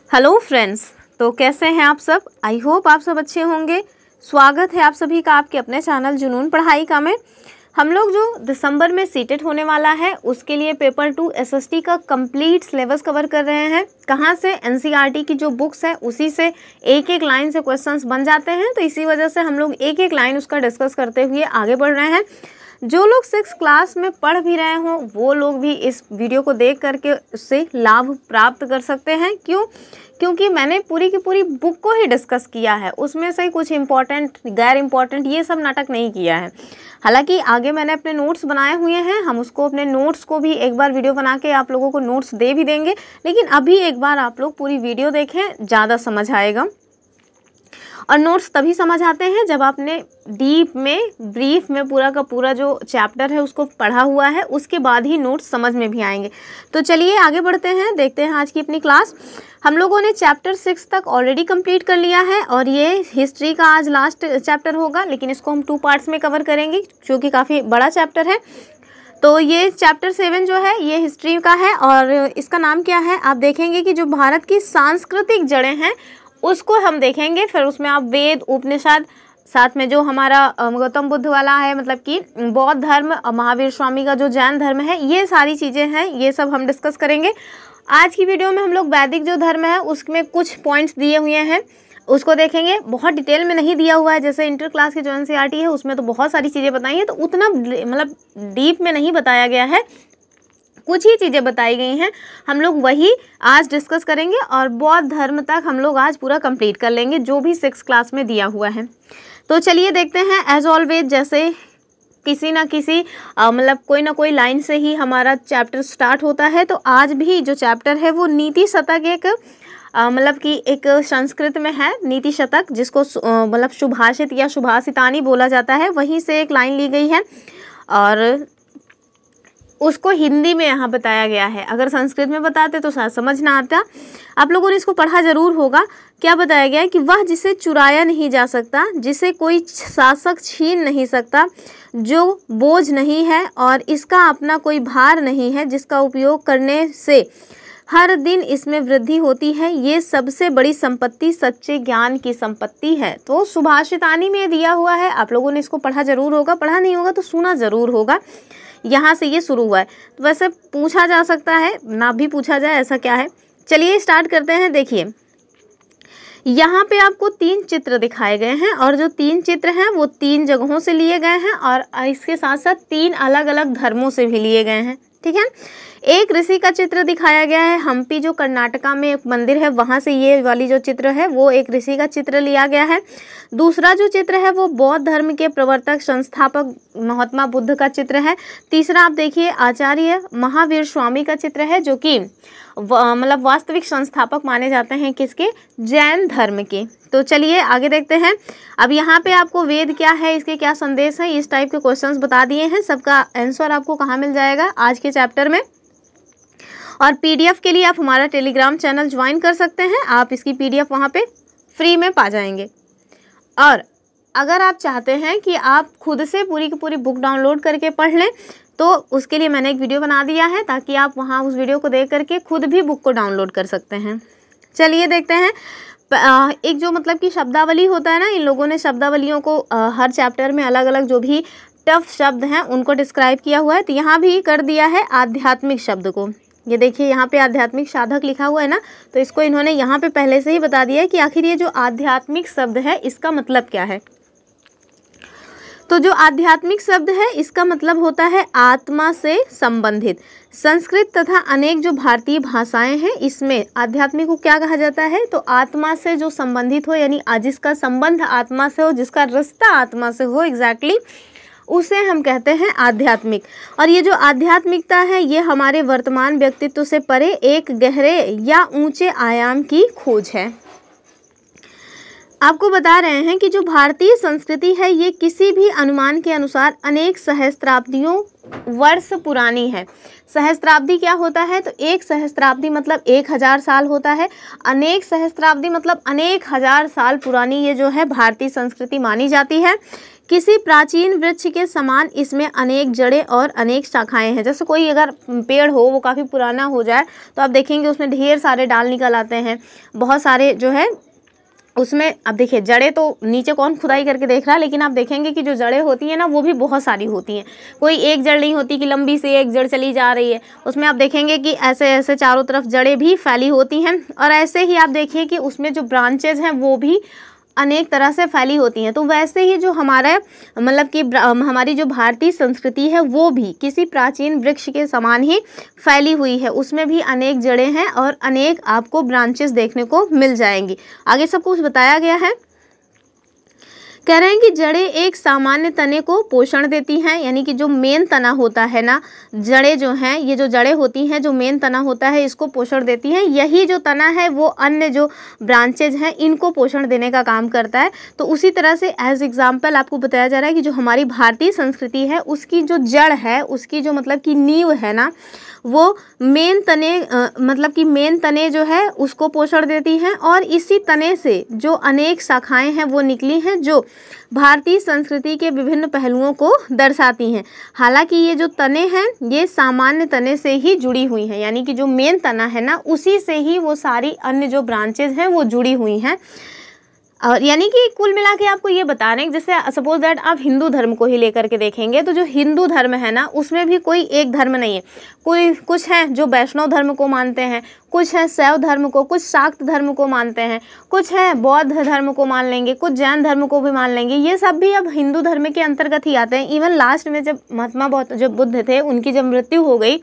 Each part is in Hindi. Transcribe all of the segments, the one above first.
हेलो फ्रेंड्स, तो कैसे हैं आप सब। आई होप आप सब अच्छे होंगे। स्वागत है आप सभी का आपके अपने चैनल जुनून पढ़ाई का में। हम लोग जो दिसंबर में सीटेट होने वाला है उसके लिए पेपर 2 एसएसटी का कंप्लीट सिलेबस कवर कर रहे हैं। कहाँ से? एनसीईआरटी की जो बुक्स है उसी से एक एक लाइन से क्वेश्चंस बन जाते हैं, तो इसी वजह से हम लोग एक एक लाइन उसका डिस्कस करते हुए आगे बढ़ रहे हैं। जो लोग 6th क्लास में पढ़ भी रहे हों वो लोग भी इस वीडियो को देख करके उससे लाभ प्राप्त कर सकते हैं। क्यों? क्योंकि मैंने पूरी की पूरी बुक को ही डिस्कस किया है, उसमें से कुछ इम्पॉर्टेंट गैर इम्पॉर्टेंट ये सब नाटक नहीं किया है। हालांकि आगे मैंने अपने नोट्स बनाए हुए हैं, हम उसको अपने नोट्स को भी एक बार वीडियो बना के आप लोगों को नोट्स दे भी देंगे, लेकिन अभी एक बार आप लोग पूरी वीडियो देखें, ज़्यादा समझ आएगा। और नोट्स तभी समझ आते हैं जब आपने डीप में ब्रीफ में पूरा का पूरा जो चैप्टर है उसको पढ़ा हुआ है, उसके बाद ही नोट्स समझ में भी आएंगे। तो चलिए आगे बढ़ते हैं, देखते हैं आज की अपनी क्लास। हम लोगों ने चैप्टर 6 तक ऑलरेडी कंप्लीट कर लिया है और ये हिस्ट्री का आज लास्ट चैप्टर होगा, लेकिन इसको हम 2 पार्ट्स में कवर करेंगे क्योंकि काफ़ी बड़ा चैप्टर है। तो ये चैप्टर 7 जो है ये हिस्ट्री का है और इसका नाम क्या है आप देखेंगे कि जो भारत की सांस्कृतिक जड़ें हैं उसको हम देखेंगे। फिर उसमें आप वेद, उपनिषद, साथ में जो हमारा गौतम बुद्ध वाला है मतलब कि बौद्ध धर्म, महावीर स्वामी का जो जैन धर्म है, ये सारी चीज़ें हैं, ये सब हम डिस्कस करेंगे। आज की वीडियो में हम लोग वैदिक जो धर्म है उसमें कुछ पॉइंट्स दिए हुए हैं उसको देखेंगे। बहुत डिटेल में नहीं दिया हुआ है, जैसे इंटर क्लास की जो एनसीईआरटी है उसमें तो बहुत सारी चीज़ें बताई हैं, तो उतना मतलब डीप में नहीं बताया गया है, कुछ ही चीज़ें बताई गई हैं। हम लोग वही आज डिस्कस करेंगे और बौद्ध धर्म तक हम लोग आज पूरा कंप्लीट कर लेंगे जो भी 6th क्लास में दिया हुआ है। तो चलिए देखते हैं। एज ऑलवेज जैसे किसी ना किसी मतलब कोई ना कोई लाइन से ही हमारा चैप्टर स्टार्ट होता है, तो आज भी जो चैप्टर है वो नीति शतक एक मतलब कि एक संस्कृत में है नीति शतक, जिसको मतलब सुभाषित या सुभाषितानी बोला जाता है, वहीं से एक लाइन ली गई है और उसको हिंदी में यहाँ बताया गया है। अगर संस्कृत में बताते तो शायद समझ ना आता। आप लोगों ने इसको पढ़ा ज़रूर होगा। क्या बताया गया है कि वह जिसे चुराया नहीं जा सकता, जिसे कोई शासक छीन नहीं सकता, जो बोझ नहीं है और इसका अपना कोई भार नहीं है, जिसका उपयोग करने से हर दिन इसमें वृद्धि होती है, ये सबसे बड़ी संपत्ति सच्चे ज्ञान की संपत्ति है। तो सुभाषितानी में दिया हुआ है, आप लोगों ने इसको पढ़ा ज़रूर होगा, पढ़ा नहीं होगा तो सुना ज़रूर होगा। यहाँ से ये शुरू हुआ है, तो वैसे पूछा जा सकता है, ना भी पूछा जाए, ऐसा क्या है। चलिए स्टार्ट करते हैं। देखिए यहाँ पे आपको 3 चित्र दिखाए गए हैं और जो 3 चित्र हैं वो 3 जगहों से लिए गए हैं और इसके साथ साथ 3 अलग अलग धर्मों से भी लिए गए हैं, ठीक है। एक ऋषि का चित्र दिखाया गया है, हम्पी जो कर्नाटका में एक मंदिर है वहाँ से ये वाली जो चित्र है वो एक ऋषि का चित्र लिया गया है। दूसरा जो चित्र है वो बौद्ध धर्म के प्रवर्तक संस्थापक महात्मा बुद्ध का चित्र है। तीसरा आप देखिए आचार्य महावीर स्वामी का चित्र है, जो कि मतलब वास्तविक संस्थापक माने जाते हैं किसके? जैन धर्म के। तो चलिए आगे देखते हैं। अब यहाँ पे आपको वेद क्या है, इसके क्या संदेश है, इस टाइप के क्वेश्चंस बता दिए हैं। सबका आंसर आपको कहाँ मिल जाएगा? आज के चैप्टर में। और पीडीएफ के लिए आप हमारा टेलीग्राम चैनल ज्वाइन कर सकते हैं, आप इसकी पीडीएफ वहाँ पे फ्री में पा जाएंगे। और अगर आप चाहते हैं कि आप खुद से पूरी की पूरी बुक डाउनलोड करके पढ़ लें तो उसके लिए मैंने एक वीडियो बना दिया है, ताकि आप वहाँ उस वीडियो को देख करके खुद भी बुक को डाउनलोड कर सकते हैं। चलिए देखते हैं। एक जो मतलब कि शब्दावली होता है ना, इन लोगों ने शब्दावलियों को हर चैप्टर में अलग अलग जो भी टफ शब्द हैं उनको डिस्क्राइब किया हुआ है, तो यहाँ भी कर दिया है आध्यात्मिक शब्द को। ये देखिए यहाँ पे आध्यात्मिक साधक लिखा हुआ है ना, तो इसको इन्होंने यहाँ पे पहले से ही बता दिया है कि आखिर ये जो आध्यात्मिक शब्द है इसका मतलब क्या है। तो जो आध्यात्मिक शब्द है इसका मतलब होता है आत्मा से संबंधित। संस्कृत तथा अनेक जो भारतीय भाषाएं हैं इसमें आध्यात्मिक को क्या कहा जाता है? तो आत्मा से जो संबंधित हो, यानी जिसका संबंध आत्मा से हो, जिसका रिश्ता आत्मा से हो, एग्जैक्टली उसे हम कहते हैं आध्यात्मिक। और ये जो आध्यात्मिकता है ये हमारे वर्तमान व्यक्तित्व से परे एक गहरे या ऊंचे आयाम की खोज है। आपको बता रहे हैं कि जो भारतीय संस्कृति है ये किसी भी अनुमान के अनुसार अनेक सहस्त्राब्दियों वर्ष पुरानी है। सहस्त्राब्दी क्या होता है? तो एक सहस्त्राब्दी मतलब 1000 साल होता है। अनेक सहस्त्राब्दी मतलब अनेक हजार साल पुरानी ये जो है भारतीय संस्कृति मानी जाती है। किसी प्राचीन वृक्ष के समान इसमें अनेक जड़ें और अनेक शाखाएं हैं। जैसे कोई अगर पेड़ हो वो काफ़ी पुराना हो जाए तो आप देखेंगे उसमें ढेर सारे डाल निकल आते हैं, बहुत सारे जो है उसमें। अब देखिए जड़ें तो नीचे कौन खुदाई करके देख रहा है, लेकिन आप देखेंगे कि जो जड़ें होती हैं ना वो भी बहुत सारी होती हैं। कोई एक जड़ नहीं होती कि लंबी से एक जड़ चली जा रही है, उसमें आप देखेंगे कि ऐसे ऐसे चारों तरफ जड़ें भी फैली होती हैं। और ऐसे ही आप देखिए कि उसमें जो ब्रांचेज हैं वो भी अनेक तरह से फैली होती हैं। तो वैसे ही जो हमारा मतलब कि हमारी जो भारतीय संस्कृति है वो भी किसी प्राचीन वृक्ष के समान ही फैली हुई है। उसमें भी अनेक जड़ें हैं और अनेक आपको ब्रांचेस देखने को मिल जाएंगी। आगे सब कुछ बताया गया है। कह रहे हैं कि जड़ें एक सामान्य तने को पोषण देती हैं, यानी कि जो मेन तना होता है ना, जड़ें जो हैं, ये जो जड़ें होती हैं, जो मेन तना होता है इसको पोषण देती हैं। यही जो तना है वो अन्य जो ब्रांचेज हैं इनको पोषण देने का काम करता है। तो उसी तरह से एज एग्जाम्पल आपको बताया जा रहा है कि जो हमारी भारतीय संस्कृति है उसकी जो जड़ है, उसकी जो मतलब कि नींव है ना, वो मेन तने मतलब कि मेन तने जो है उसको पोषण देती हैं। और इसी तने से जो अनेक शाखाएं हैं वो निकली हैं जो भारतीय संस्कृति के विभिन्न पहलुओं को दर्शाती हैं। हालांकि ये जो तने हैं ये सामान्य तने से ही जुड़ी हुई हैं, यानी कि जो मेन तना है ना उसी से ही वो सारी अन्य जो ब्रांचेज हैं वो जुड़ी हुई हैं। और यानी कि कुल मिला के आपको ये बता रहे हैं, जैसे सपोज दैट आप हिंदू धर्म को ही लेकर के देखेंगे तो जो हिंदू धर्म है ना उसमें भी कोई एक धर्म नहीं है। कोई कुछ है जो वैष्णव धर्म को मानते हैं, कुछ है शैव धर्म को, कुछ शाक्त धर्म को मानते हैं, कुछ है बौद्ध धर्म को मान लेंगे, कुछ जैन धर्म को भी मान लेंगे। ये सब भी अब हिंदू धर्म के अंतर्गत ही आते हैं। इवन लास्ट में जब महात्मा जो बुद्ध थे उनकी जब मृत्यु हो गई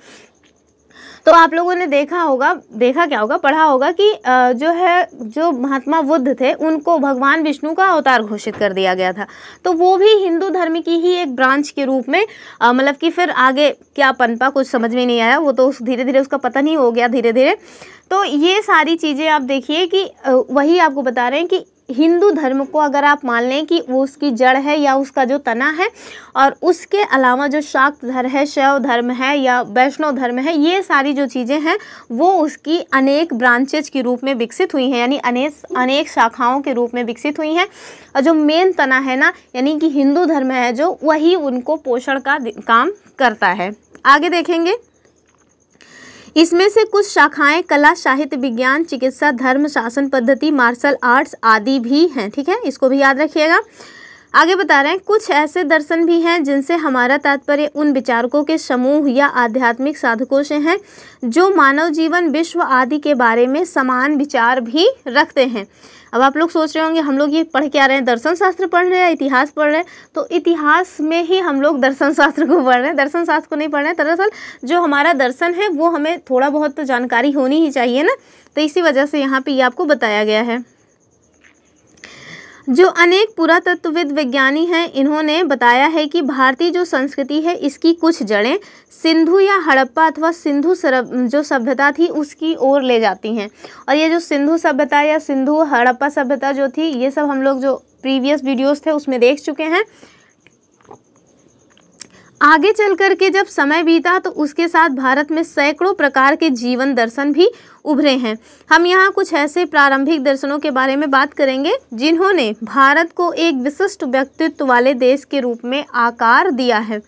तो आप लोगों ने देखा होगा, देखा क्या होगा, पढ़ा होगा कि जो महात्मा बुद्ध थे उनको भगवान विष्णु का अवतार घोषित कर दिया गया था। तो वो भी हिंदू धर्म की ही एक ब्रांच के रूप में मतलब कि फिर आगे क्या पनपा कुछ समझ में नहीं आया, वो तो धीरे धीरे उसका पतन ही हो गया धीरे धीरे। तो ये सारी चीज़ें आप देखिए कि वही आपको बता रहे हैं कि हिंदू धर्म को अगर आप मान लें कि वो उसकी जड़ है या उसका जो तना है, और उसके अलावा जो शाक्त धर्म है, शैव धर्म है या वैष्णव धर्म है, ये सारी जो चीज़ें हैं वो उसकी अनेक ब्रांचेज के रूप में विकसित हुई हैं, यानी अनेक शाखाओं के रूप में विकसित हुई हैं। और जो मेन तना है ना, यानी कि हिंदू धर्म है जो, वही उनको पोषण का काम करता है। आगे देखेंगे, इसमें से कुछ शाखाएं कला, साहित्य, विज्ञान, चिकित्सा, धर्म, शासन पद्धति, मार्शल आर्ट्स आदि भी हैं। ठीक है, इसको भी याद रखिएगा। आगे बता रहे हैं कुछ ऐसे दर्शन भी हैं जिनसे हमारा तात्पर्य उन विचारकों के समूह या आध्यात्मिक साधकों से हैं जो मानव जीवन, विश्व आदि के बारे में समान विचार भी रखते हैं। अब आप लोग सोच रहे होंगे हम लोग ये पढ़ के आ रहे हैं, दर्शन शास्त्र पढ़ रहे हैं या इतिहास पढ़ रहे हैं? तो इतिहास में ही हम लोग दर्शन शास्त्र को पढ़ रहे हैं, दर्शन शास्त्र को नहीं पढ़ रहे हैं। दरअसल जो हमारा दर्शन है वो हमें थोड़ा बहुत तो जानकारी होनी ही चाहिए ना, तो इसी वजह से यहाँ पे ये आपको बताया गया है। जो अनेक पुरातत्वविद विज्ञानी हैं इन्होंने बताया है कि भारतीय जो संस्कृति है इसकी कुछ जड़ें सिंधु या हड़प्पा अथवा सिंधु जो सभ्यता थी उसकी ओर ले जाती हैं। और ये जो सिंधु सभ्यता या सिंधु हड़प्पा सभ्यता जो थी, ये सब हम लोग जो प्रीवियस वीडियोस थे उसमें देख चुके हैं। आगे चल कर के जब समय बीता तो उसके साथ भारत में सैकड़ों प्रकार के जीवन दर्शन भी उभरे हैं। हम यहाँ कुछ ऐसे प्रारंभिक दर्शनों के बारे में बात करेंगे जिन्होंने भारत को एक विशिष्ट व्यक्तित्व वाले देश के रूप में आकार दिया है।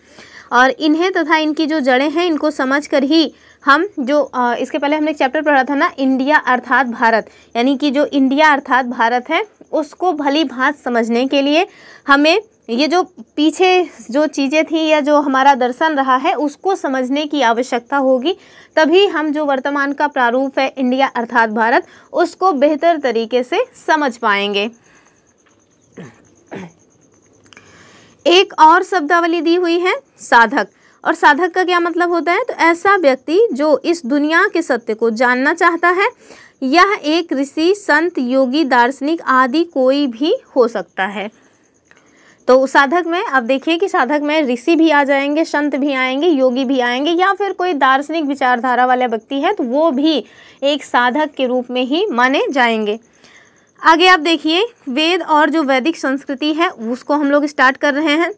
और इन्हें तथा इनकी जो जड़ें हैं इनको समझकर ही हम जो इसके पहले हमने एक चैप्टर पढ़ा था ना, इंडिया अर्थात भारत, यानी कि जो इंडिया अर्थात भारत है उसको भली भांति समझने के लिए हमें ये जो पीछे जो चीज़ें थी या जो हमारा दर्शन रहा है उसको समझने की आवश्यकता होगी। तभी हम जो वर्तमान का प्रारूप है इंडिया अर्थात भारत उसको बेहतर तरीके से समझ पाएंगे। एक और शब्दावली दी हुई है साधक। और साधक का क्या मतलब होता है? तो ऐसा व्यक्ति जो इस दुनिया के सत्य को जानना चाहता है। यह एक ऋषि, संत, योगी, दार्शनिक आदि कोई भी हो सकता है। तो साधक में अब देखिए कि साधक में ऋषि भी आ जाएंगे, संत भी आएंगे, योगी भी आएंगे, या फिर कोई दार्शनिक विचारधारा वाला व्यक्ति है तो वो भी एक साधक के रूप में ही माने जाएंगे। आगे आप देखिए वेद और जो वैदिक संस्कृति है उसको हम लोग स्टार्ट कर रहे हैं।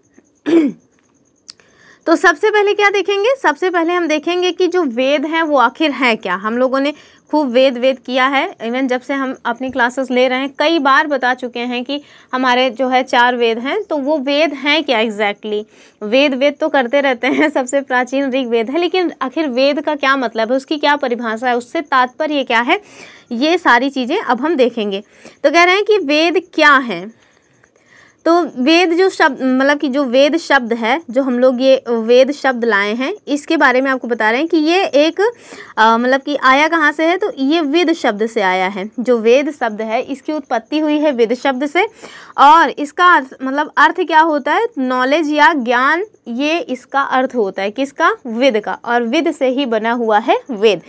तो सबसे पहले क्या देखेंगे? सबसे पहले हम देखेंगे कि जो वेद हैं वो आखिर है क्या। हम लोगों ने खूब वेद वेद किया है। इवन जब से हम अपनी क्लासेस ले रहे हैं कई बार बता चुके हैं कि हमारे जो है 4 वेद हैं, तो वो वेद हैं क्या एग्जैक्टली। वेद तो करते रहते हैं, सबसे प्राचीन ऋग्वेद है, लेकिन आखिर वेद का क्या मतलब है, उसकी क्या परिभाषा है, उससे तात्पर्य क्या है, ये सारी चीज़ें अब हम देखेंगे। तो कह रहे हैं कि वेद क्या है। तो वेद जो शब्द मतलब कि जो वेद शब्द है, जो हम लोग ये वेद शब्द लाए हैं, इसके बारे में आपको बता रहे हैं कि ये एक मतलब कि आया कहाँ से है, तो ये वेद शब्द से आया है। जो वेद शब्द है इसकी उत्पत्ति हुई है वेद शब्द से, और इसका मतलब अर्थ क्या होता है, नॉलेज या ज्ञान, ये इसका अर्थ होता है किसका, वेद का, और वेद से ही बना हुआ है वेद।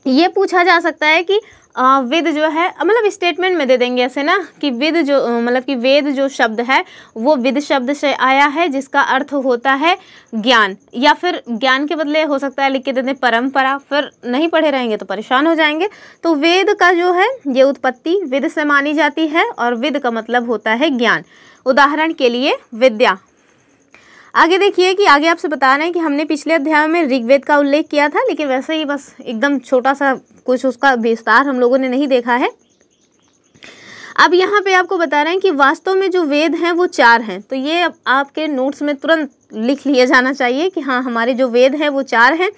ये पूछा जा सकता है कि वेद जो है मतलब स्टेटमेंट में दे देंगे ऐसे ना कि वेद जो मतलब कि वेद जो शब्द है वो वेद शब्द से आया है, जिसका अर्थ होता है ज्ञान, या फिर ज्ञान के बदले हो सकता है लिख के दे दें परंपरा, फिर नहीं पढ़े रहेंगे तो परेशान हो जाएंगे। तो वेद का जो है ये उत्पत्ति वेद से मानी जाती है, और वेद का मतलब होता है ज्ञान। उदाहरण के लिए विद्या। आगे देखिए कि आगे आपसे बता रहे हैं कि हमने पिछले अध्याय में ऋग्वेद का उल्लेख किया था, लेकिन वैसे ही बस एकदम छोटा सा कुछ उसका विस्तार हम लोगों ने नहीं देखा है। अब यहाँ पे आपको बता रहे हैं कि वास्तव में जो वेद हैं वो 4 हैं। तो ये अब आपके नोट्स में तुरंत लिख लिया जाना चाहिए कि हाँ, हमारे जो वेद हैं वो 4 हैं।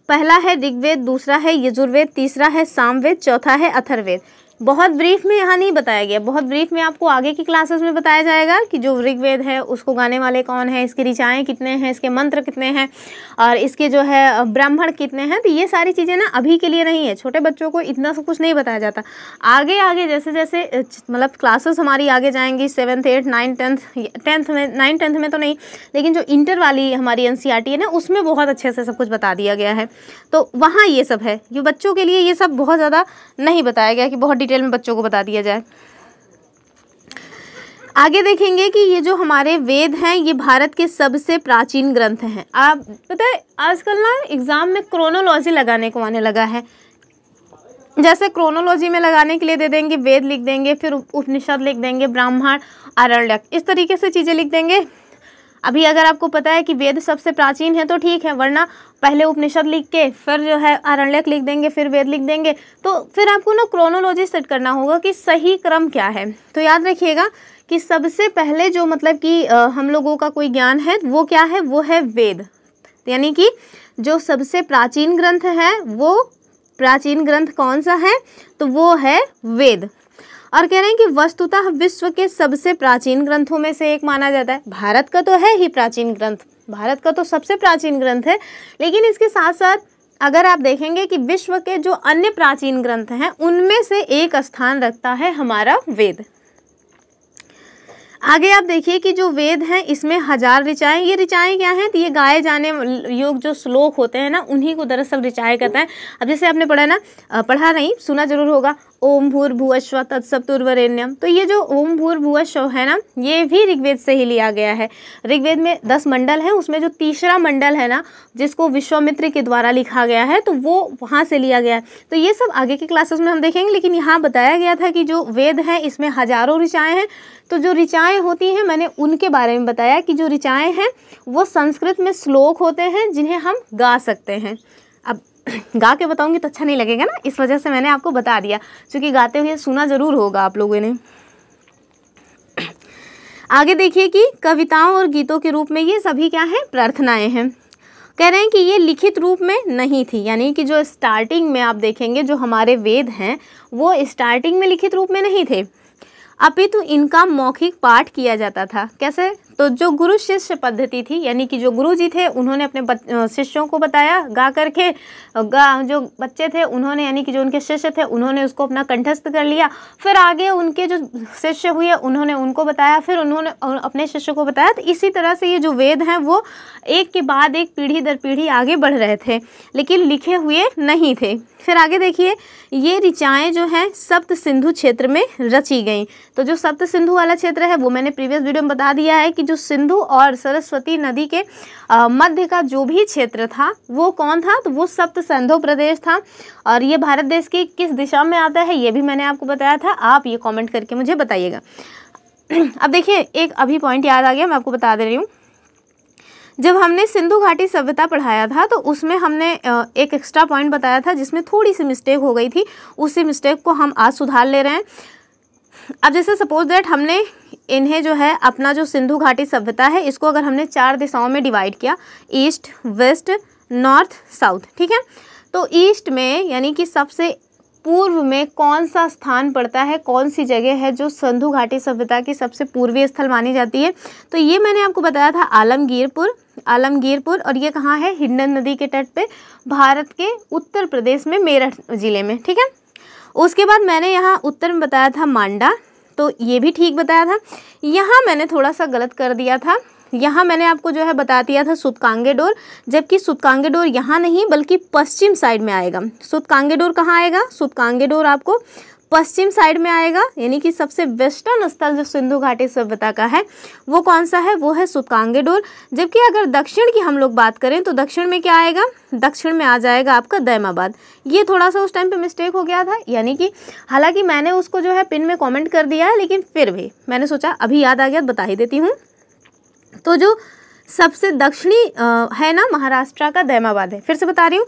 पहला है ऋग्वेद, दूसरा है यजुर्वेद, तीसरा है सामवेद, चौथा है अथर्ववेद। बहुत ब्रीफ में यहाँ नहीं बताया गया, बहुत ब्रीफ में आपको आगे की क्लासेस में बताया जाएगा कि जो ऋग्वेद है उसको गाने वाले कौन है, इसकी ऋचाएँ कितने हैं, इसके मंत्र कितने हैं, और इसके जो है ब्राह्मण कितने हैं। तो ये सारी चीज़ें ना अभी के लिए नहीं है, छोटे बच्चों को इतना सब कुछ नहीं बताया जाता। आगे आगे जैसे जैसे मतलब क्लासेस हमारी आगे जाएंगी 7th 8th 9th 10th में, 9th 10th में तो नहीं, लेकिन जो इंटर वाली हमारी NCERT है ना, उसमें बहुत अच्छे से सब कुछ बता दिया गया है। तो वहाँ ये सब है, ये बच्चों के लिए ये सब बहुत ज़्यादा नहीं बताया गया कि बहुत डिटेल में बच्चों को बता दिया जाए। आगे देखेंगे कि ये जो हमारे वेद हैं ये भारत के सबसे प्राचीन ग्रंथ हैं। आप पता है आजकल ना एग्जाम में क्रोनोलॉजी लगाने को आने लगा है। जैसे क्रोनोलॉजी में लगाने के लिए दे देंगे वेद लिख देंगे, फिर उपनिषद लिख देंगे, ब्राह्मण, आरण्यक, इस तरीके से चीज़ें लिख देंगे। अभी अगर आपको पता है कि वेद सबसे प्राचीन है तो ठीक है, वरना पहले उपनिषद लिख के फिर जो है आरण्यक लिख देंगे, फिर वेद लिख देंगे। तो फिर आपको ना क्रोनोलॉजी सेट करना होगा कि सही क्रम क्या है। तो याद रखिएगा कि सबसे पहले जो मतलब कि हम लोगों का कोई ज्ञान है वो क्या है, वो है वेद। यानी कि जो सबसे प्राचीन ग्रंथ है, वो प्राचीन ग्रंथ कौन सा है, तो वो है वेद। और कह रहे हैं कि वस्तुतः विश्व के सबसे प्राचीन ग्रंथों में से एक माना जाता है। भारत का तो है ही प्राचीन ग्रंथ, भारत का तो सबसे प्राचीन ग्रंथ है, लेकिन इसके साथ साथ अगर आप देखेंगे कि विश्व के जो अन्य प्राचीन ग्रंथ हैं उनमें से एक स्थान रखता है हमारा वेद। आगे आप देखिए कि जो वेद हैं इसमें 1000 ऋचाएँ। ये ऋचाएँ क्या हैं, तो ये गाए जाने योग जो श्लोक होते हैं ना, उन्हीं को दरअसल ऋचाएँ कहते हैं। अब जैसे आपने पढ़ा ना, पढ़ा नहीं, सुना जरूर होगा, ओम भूर्भुवस्सुवः तत्सवितुर्वरेण्यम। तो ये जो ओम भूर्भुवस्सुवः है ना, ये भी ऋग्वेद से ही लिया गया है। ऋग्वेद में 10 मंडल हैं, उसमें जो तीसरा मंडल है ना, जिसको विश्वामित्र के द्वारा लिखा गया है, तो वो वहाँ से लिया गया है। तो ये सब आगे की क्लासेस में हम देखेंगे, लेकिन यहाँ बताया गया था कि जो वेद हैं इसमें हजारों ऋचाएँ हैं। तो जो ऋचाएँ होती हैं, मैंने उनके बारे में बताया कि जो ऋचाएँ हैं वो संस्कृत में श्लोक होते हैं जिन्हें हम गा सकते हैं। अब गा के बताऊंगी तो अच्छा नहीं लगेगा ना, इस वजह से मैंने आपको बता दिया, क्योंकि गाते हुए सुना जरूर होगा आप लोगों ने। आगे देखिए कि कविताओं और गीतों के रूप में ये सभी क्या हैं, प्रार्थनाएं हैं। कह रहे हैं कि ये लिखित रूप में नहीं थी, यानी कि जो स्टार्टिंग में आप देखेंगे जो हमारे वेद हैं वो स्टार्टिंग में लिखित रूप में नहीं थे, अपितु इनका मौखिक पाठ किया जाता था। कैसे, तो जो गुरु शिष्य पद्धति थी, यानी कि जो गुरु जी थे उन्होंने अपने शिष्यों को बताया गा करके, जो बच्चे थे उन्होंने, यानी कि जो उनके शिष्य थे उन्होंने उसको अपना कंठस्थ कर लिया, फिर आगे उनके जो शिष्य हुए उन्होंने उनको बताया, फिर उन्होंने अपने शिष्य को बताया। तो इसी तरह से ये जो वेद हैं वो एक के बाद एक पीढ़ी दर पीढ़ी आगे बढ़ रहे थे, लेकिन लिखे हुए नहीं थे। फिर आगे देखिए, ये ऋचाएँ जो हैं सप्त सिंधु क्षेत्र में रची गई। तो जो सप्त सिंधु वाला क्षेत्र है वो मैंने प्रीवियस वीडियो में बता दिया है कि जो सिंधु और सरस्वती नदी के मध्य का जो भी क्षेत्र था वो कौन था, तो वो सप्त सिंधु प्रदेश था। और ये भारत देश की किस दिशा में आता है ये भी मैंने आपको बताया था, आप ये कमेंट करके मुझे बताइएगा। अब देखिए एक अभी पॉइंट याद आ गया, मैं आपको बता दे रही हूँ। जब हमने सिंधु घाटी सभ्यता पढ़ाया था तो उसमें हमने एक एक्स्ट्रा पॉइंट बताया था जिसमें थोड़ी सी मिस्टेक हो गई थी, उसी मिस्टेक को हम आज सुधार ले रहे हैं। अब जैसे सपोज दैट हमने इन्हें जो है अपना जो सिंधु घाटी सभ्यता है इसको अगर हमने 4 दिशाओं में डिवाइड किया, ईस्ट, वेस्ट, नॉर्थ, साउथ, ठीक है। तो ईस्ट में यानी कि सबसे पूर्व में कौन सा स्थान पड़ता है, कौन सी जगह है जो सिंधु घाटी सभ्यता की सबसे पूर्वीय स्थल मानी जाती है, तो ये मैंने आपको बताया था आलमगीरपुर। और ये कहाँ है, हिंडन नदी के तट पे, भारत के उत्तर प्रदेश में मेरठ जिले में, ठीक है। उसके बाद मैंने यहाँ उत्तर में बताया था मांडा, तो ये भी ठीक बताया था। यहाँ मैंने थोड़ा सा गलत कर दिया था, यहाँ मैंने आपको जो है बता दिया था सूतकांगेडोर, जबकि सूतकांगेडोर यहाँ नहीं बल्कि पश्चिम साइड में आएगा। सूतकांगेडोर कहाँ आएगा, सूतकांगेडोर आपको पश्चिम साइड में आएगा, यानी कि सबसे वेस्टर्न स्थल जो सिंधु घाटी सभ्यता का है वो कौन सा है, वो है सूतकांगेडोर। जबकि अगर दक्षिण की हम लोग बात करें तो दक्षिण में क्या आएगा, दक्षिण में आ जाएगा आपका दैमाबाद। ये थोड़ा सा उस टाइम पे मिस्टेक हो गया था, यानी कि हालांकि मैंने उसको जो है पिन में कॉमेंट कर दिया है, लेकिन फिर भी मैंने सोचा अभी याद आ गया बता ही देती हूँ। तो जो सबसे दक्षिणी है ना महाराष्ट्र का दैमाबाद है। फिर से बता रही हूँ,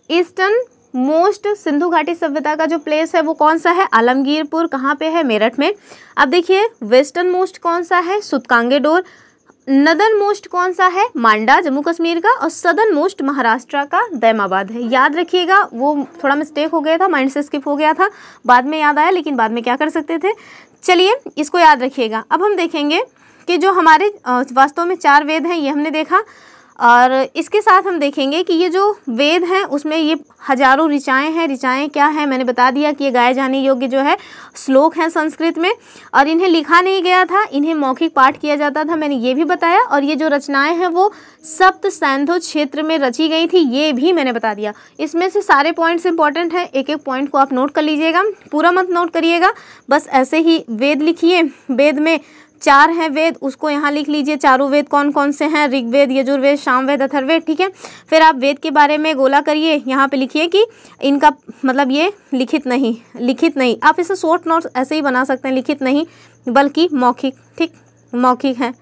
ईस्टर्न मोस्ट सिंधु घाटी सभ्यता का जो प्लेस है वो कौन सा है, आलमगीरपुर। कहाँ पे है, मेरठ में। अब देखिए वेस्टर्न मोस्ट कौन सा है, सूतकांगेडोर। नदर्न मोस्ट कौन सा है, मांडा जम्मू कश्मीर का। और सदर्न मोस्ट महाराष्ट्र का दैमाबाद है। याद रखिएगा, वो थोड़ा मिस्टेक हो गया था, माइंड से स्किप हो गया था, बाद में याद आया, लेकिन बाद में क्या कर सकते थे। चलिए इसको याद रखिएगा। अब हम देखेंगे कि जो हमारे वास्तव में 4 वेद हैं ये हमने देखा, और इसके साथ हम देखेंगे कि ये जो वेद हैं उसमें ये हजारों ऋचाएँ हैं। ऋचाएँ क्या हैं, मैंने बता दिया कि ये गाए जाने योग्य जो है श्लोक हैं संस्कृत में, और इन्हें लिखा नहीं गया था, इन्हें मौखिक पाठ किया जाता था, मैंने ये भी बताया। और ये जो रचनाएं हैं वो सप्त सैंधो क्षेत्र में रची गई थी, ये भी मैंने बता दिया। इसमें से सारे पॉइंट्स इंपॉर्टेंट हैं, एक एक पॉइंट को आप नोट कर लीजिएगा, पूरा मत नोट करिएगा, बस ऐसे ही वेद लिखिए। वेद में 4 हैं वेद, उसको यहाँ लिख लीजिए। चारों वेद कौन कौन से हैं, ऋग्वेद, यजुर्वेद, सामवेद, अथर्ववेद, ठीक है। फिर आप वेद के बारे में गोला करिए, यहाँ पे लिखिए कि इनका मतलब ये लिखित नहीं, आप इसे शॉर्ट नोट्स ऐसे ही बना सकते हैं, लिखित नहीं बल्कि मौखिक, ठीक, मौखिक है,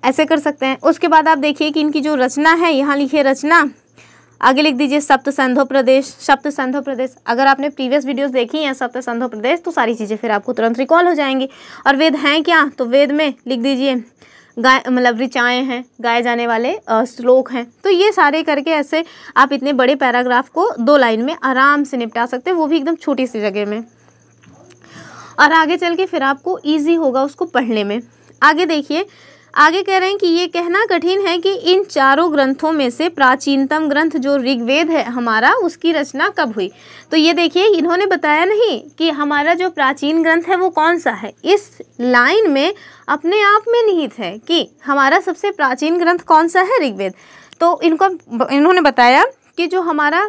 ऐसे कर सकते हैं। उसके बाद आप देखिए कि इनकी जो रचना है, यहाँ लिखिए रचना, आगे लिख दीजिए सप्त सैंधो प्रदेश। अगर आपने प्रीवियस वीडियोस देखी हैं सप्त सैंधो प्रदेश तो सारी चीज़ें फिर आपको तुरंत रिकॉल हो जाएंगी। और वेद हैं क्या, तो वेद में लिख दीजिए मतलब ऋचाएँ हैं, गाए जाने वाले श्लोक हैं। तो ये सारे करके ऐसे आप इतने बड़े पैराग्राफ को 2 लाइन में आराम से निपटा सकते हैं, वो भी एकदम छोटी सी जगह में, और आगे चल के फिर आपको ईजी होगा उसको पढ़ने में। आगे देखिए, आगे कह रहे हैं कि ये कहना कठिन है कि इन चारों ग्रंथों में से प्राचीनतम ग्रंथ जो ऋग्वेद है हमारा, उसकी रचना कब हुई। तो ये देखिए, इन्होंने बताया नहीं कि हमारा जो प्राचीन ग्रंथ है वो कौन सा है। इस लाइन में अपने आप में निहित है कि हमारा सबसे प्राचीन ग्रंथ कौन सा है, ऋग्वेद। तो इन्होंने बताया कि जो हमारा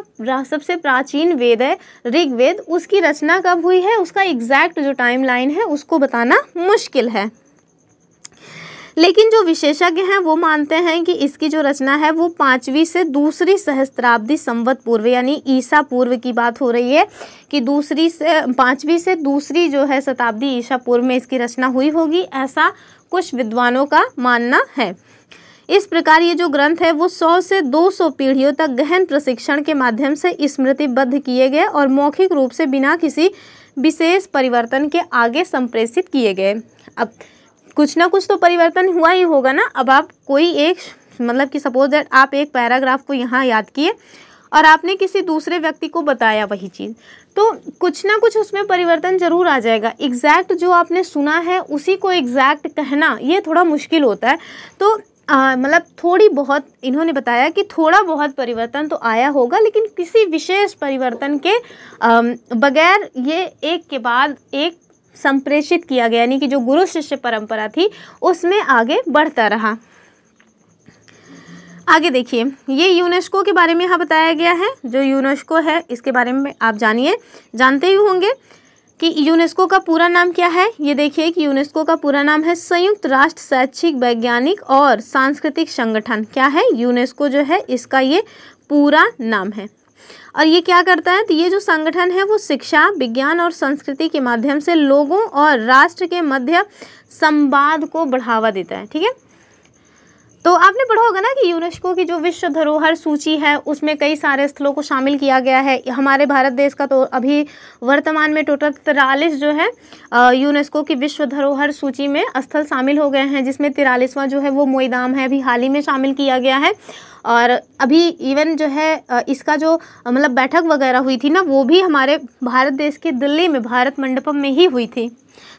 सबसे प्राचीन वेद है ऋग्वेद, उसकी रचना कब हुई है, उसका एग्जैक्ट जो टाइम लाइन है उसको बताना मुश्किल है। लेकिन जो विशेषज्ञ हैं वो मानते हैं कि इसकी जो रचना है वो 5वीं से दूसरी सहस्त्राब्दी संवत पूर्व, यानी ईसा पूर्व की बात हो रही है कि 5वीं से दूसरी जो है शताब्दी ईसा पूर्व में इसकी रचना हुई होगी, ऐसा कुछ विद्वानों का मानना है। इस प्रकार ये जो ग्रंथ है वो 100 से 200 पीढ़ियों तक गहन प्रशिक्षण के माध्यम से स्मृतिबद्ध किए गए और मौखिक रूप से बिना किसी विशेष परिवर्तन के आगे संप्रेषित किए गए। अब कुछ ना कुछ तो परिवर्तन हुआ ही होगा ना। अब आप कोई एक मतलब कि सपोज दैट आप एक पैराग्राफ को यहाँ याद किए और आपने किसी दूसरे व्यक्ति को बताया वही चीज़, तो कुछ ना कुछ उसमें परिवर्तन जरूर आ जाएगा। एग्जैक्ट जो आपने सुना है उसी को एग्जैक्ट कहना ये थोड़ा मुश्किल होता है। तो मतलब थोड़ी बहुत इन्होंने बताया कि थोड़ा बहुत परिवर्तन तो आया होगा, लेकिन किसी विशेष परिवर्तन के बगैर ये एक के बाद एक संप्रेषित किया गया, यानी कि जो गुरु शिष्य परंपरा थी उसमें आगे बढ़ता रहा। आगे देखिए, ये यूनेस्को के बारे में यहाँ बताया गया है। जो यूनेस्को है इसके बारे में आप जानते ही होंगे कि यूनेस्को का पूरा नाम क्या है। ये देखिए कि यूनेस्को का पूरा नाम है संयुक्त राष्ट्र शैक्षिक, वैज्ञानिक और सांस्कृतिक संगठन। क्या है, यूनेस्को जो है इसका ये पूरा नाम है। और ये क्या करता है, तो ये जो संगठन है वो शिक्षा, विज्ञान और संस्कृति के माध्यम से लोगों और राष्ट्र के मध्य संवाद को बढ़ावा देता है। ठीक है, तो आपने पढ़ा होगा ना कि यूनेस्को की जो विश्व धरोहर सूची है उसमें कई सारे स्थलों को शामिल किया गया है। हमारे भारत देश का तो अभी वर्तमान में टोटल 43 जो है यूनेस्को की विश्व धरोहर सूची में स्थल शामिल हो गए हैं, जिसमें 43वां जो है वो मोईदाम है, अभी हाल ही में शामिल किया गया है। और अभी इवन जो है इसका जो मतलब बैठक वगैरह हुई थी ना, वो भी हमारे भारत देश के दिल्ली में भारत मंडपम में ही हुई थी।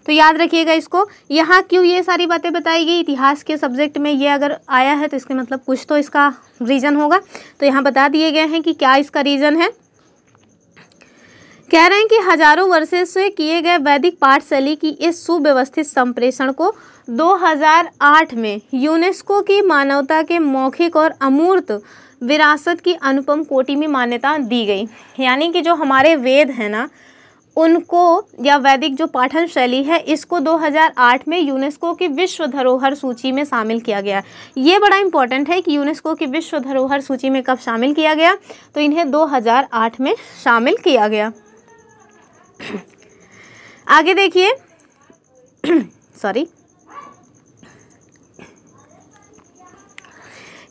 तो याद रखिएगा इसको। यहाँ क्यों ये सारी बातें बताई गई, इतिहास के सब्जेक्ट में ये अगर आया है तो इसके मतलब कुछ तो इसका रीज़न होगा। तो यहाँ बता दिए गए हैं कि क्या इसका रीज़न है। कह रहे हैं कि हजारों वर्षों से किए गए वैदिक पाठशैली की इस सुव्यवस्थित संप्रेषण को 2008 में यूनेस्को की मानवता के मौखिक और अमूर्त विरासत की अनुपम कोटि में मान्यता दी गई। यानी कि जो हमारे वेद हैं ना, उनको या वैदिक जो पाठन शैली है, इसको 2008 में यूनेस्को की विश्व धरोहर सूची में शामिल किया गया। ये बड़ा इंपॉर्टेंट है कि यूनेस्को की विश्व धरोहर सूची में कब शामिल किया गया, तो इन्हें 2008 में शामिल किया गया। आगे देखिए सॉरी,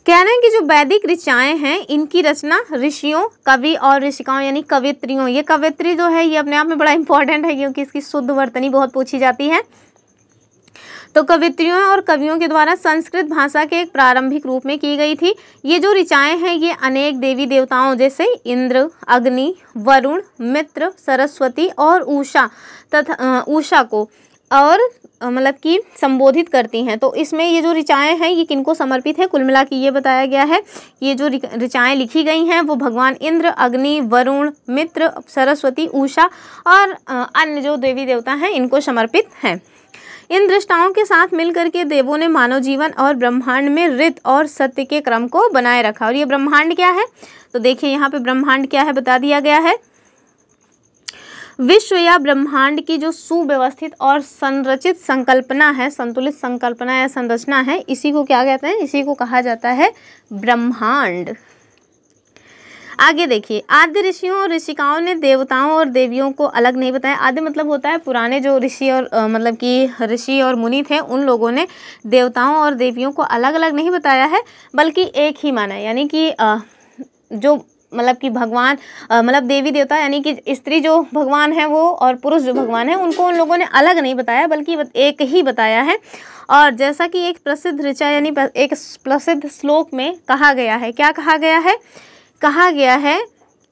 कह रहे हैं कि जो वैदिक ऋचाएँ हैं इनकी रचना ऋषियों, कवि और ऋषिकाओं यानी कवित्रियों, ये कवित्री जो है ये अपने आप में बड़ा इंपॉर्टेंट है क्योंकि इसकी शुद्ध वर्तनी बहुत पूछी जाती है। तो कवित्रियों और कवियों के द्वारा संस्कृत भाषा के एक प्रारंभिक रूप में की गई थी। ये जो ऋचाएँ हैं ये अनेक देवी देवताओं जैसे इंद्र, अग्नि, वरुण, मित्र, सरस्वती और उषा को और मतलब कि संबोधित करती हैं। तो इसमें ये जो ऋचाएँ हैं ये किनको समर्पित है, कुल मिला के ये बताया गया है। ये जो ऋचाएँ लिखी गई हैं वो भगवान इंद्र, अग्नि, वरुण, मित्र, सरस्वती, उषा और अन्य जो देवी देवता हैं इनको समर्पित हैं। इन दृष्टाओं के साथ मिलकर के देवों ने मानव जीवन और ब्रह्मांड में ऋत और सत्य के क्रम को बनाए रखा। और ये ब्रह्मांड क्या है, तो देखिए यहाँ पे ब्रह्मांड क्या है बता दिया गया है। विश्व या ब्रह्मांड की जो सुव्यवस्थित और संरचित संकल्पना है, संतुलित संकल्पना या संरचना है, इसी को क्या कहते हैं, इसी को कहा जाता है ब्रह्मांड। आगे देखिए, आदि ऋषियों और ऋषिकाओं ने देवताओं और देवियों को अलग नहीं बताया। आदि मतलब होता है पुराने जो ऋषि और मतलब कि ऋषि और मुनि थे, उन लोगों ने देवताओं और देवियों को अलग अलग नहीं बताया है बल्कि एक ही माना है। यानी कि जो मतलब कि भगवान मतलब देवी देवता यानी कि स्त्री जो भगवान है वो और पुरुष जो भगवान है उनको उन लोगों ने अलग नहीं बताया बल्कि एक ही बताया है। और जैसा कि एक प्रसिद्ध ऋचा यानी एक प्रसिद्ध श्लोक में कहा गया है, क्या कहा गया है, कहा गया है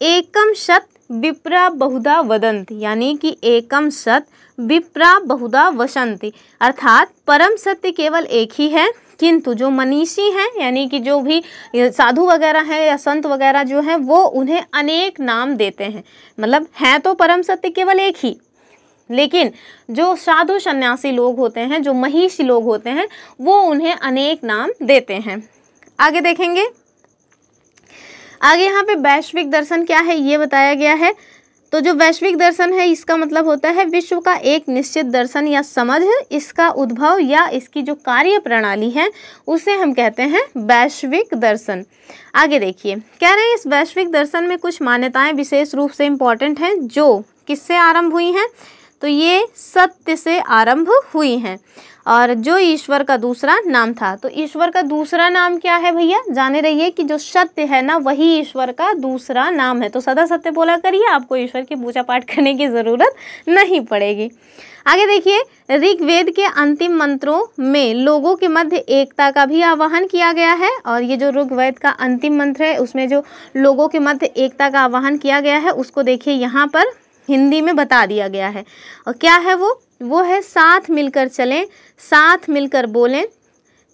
एकम सत विप्रा बहुधा वदन्ति, यानी कि एकम सत विप्रा बहुधा वसन्ति, अर्थात परम सत्य केवल एक ही है, किंतु जो मनीषी हैं यानी कि जो भी साधु वगैरह हैं या संत वगैरह जो हैं वो उन्हें अनेक नाम देते हैं। मतलब हैं तो परम सत्य केवल एक ही, लेकिन जो साधु सन्यासी लोग होते हैं, जो महिषी लोग होते हैं, वो उन्हें अनेक नाम देते हैं। आगे देखेंगे, आगे यहाँ पे वैश्विक दर्शन क्या है ये बताया गया है। तो जो वैश्विक दर्शन है इसका मतलब होता है विश्व का एक निश्चित दर्शन या समझ, इसका उद्भव या इसकी जो कार्य प्रणाली है उसे हम कहते हैं वैश्विक दर्शन। आगे देखिए, कह रहे हैं इस वैश्विक दर्शन में कुछ मान्यताएं विशेष रूप से इम्पॉर्टेंट हैं जो किससे आरंभ हुई हैं, तो ये सत्य से आरंभ हुई हैं और जो ईश्वर का दूसरा नाम था। तो ईश्वर का दूसरा नाम क्या है भैया, जाने रहिए कि जो सत्य है ना वही ईश्वर का दूसरा नाम है। तो सदा सत्य बोला करिए, आपको ईश्वर की पूजा पाठ करने की ज़रूरत नहीं पड़ेगी। आगे देखिए, ऋग्वेद के अंतिम मंत्रों में लोगों के मध्य एकता का भी आह्वान किया गया है। और ये जो ऋग्वेद का अंतिम मंत्र है उसमें जो लोगों के मध्य एकता का आह्वान किया गया है उसको देखिए यहाँ पर हिंदी में बता दिया गया है। और क्या है वो है साथ मिलकर चलें, साथ मिलकर बोलें,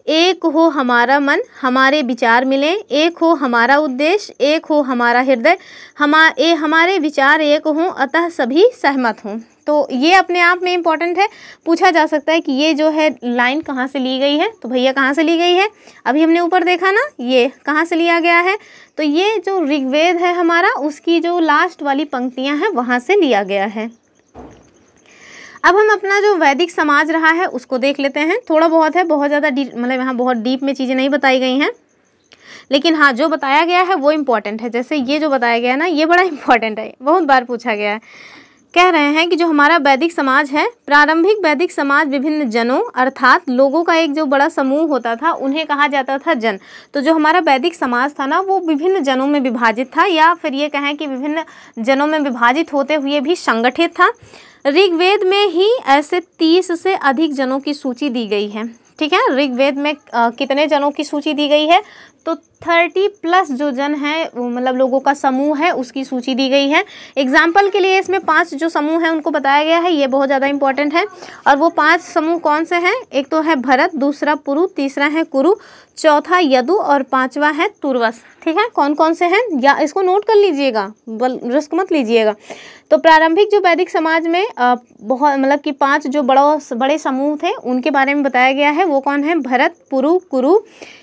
एक हो हमारा मन, हमारे विचार मिलें, एक हो हमारा उद्देश्य, एक हो हमारा हृदय, हमारे विचार एक हों, अतः सभी सहमत हों। तो ये अपने आप में इम्पॉर्टेंट है। पूछा जा सकता है कि ये जो है लाइन कहाँ से ली गई है, तो भैया कहाँ से ली गई है, अभी हमने ऊपर देखा ना, ये कहाँ से लिया गया है, तो ये जो ऋग्वेद है हमारा उसकी जो लास्ट वाली पंक्तियाँ हैं वहाँ से लिया गया है। अब हम अपना जो वैदिक समाज रहा है उसको देख लेते हैं। थोड़ा बहुत है, बहुत ज़्यादा मतलब यहाँ बहुत डीप में चीज़ें नहीं बताई गई हैं, लेकिन हाँ जो बताया गया है वो इम्पॉर्टेंट है। जैसे ये जो बताया गया है ना ये बड़ा इम्पॉर्टेंट है, बहुत बार पूछा गया है। कह रहे हैं कि जो हमारा वैदिक समाज है, प्रारंभिक वैदिक समाज विभिन्न जनों अर्थात लोगों का एक जो बड़ा समूह होता था उन्हें कहा जाता था जन। तो जो हमारा वैदिक समाज था ना वो विभिन्न जनों में विभाजित था, या फिर ये कहें कि विभिन्न जनों में विभाजित होते हुए भी संगठित था। ऋग्वेद में ही ऐसे 30 से अधिक जनों की सूची दी गई है। ठीक है, ऋग्वेद में कितने जनों की सूची दी गई है? तो 30+ जो जन है मतलब लोगों का समूह है उसकी सूची दी गई है। एग्जाम्पल के लिए इसमें 5 जो समूह हैं उनको बताया गया है, ये बहुत ज़्यादा इंपॉर्टेंट है। और वो 5 समूह कौन से हैं? एक तो है भरत, दूसरा पुरु, तीसरा है कुरु, चौथा यदु और 5वां है तुर्वस। ठीक है, कौन कौन से हैं या इसको नोट कर लीजिएगा, रिस्क मत लीजिएगा। तो प्रारंभिक जो वैदिक समाज में बहुत मतलब कि 5 जो बड़े समूह थे उनके बारे में बताया गया है। वो कौन है? भरत, पुरु, कुरु,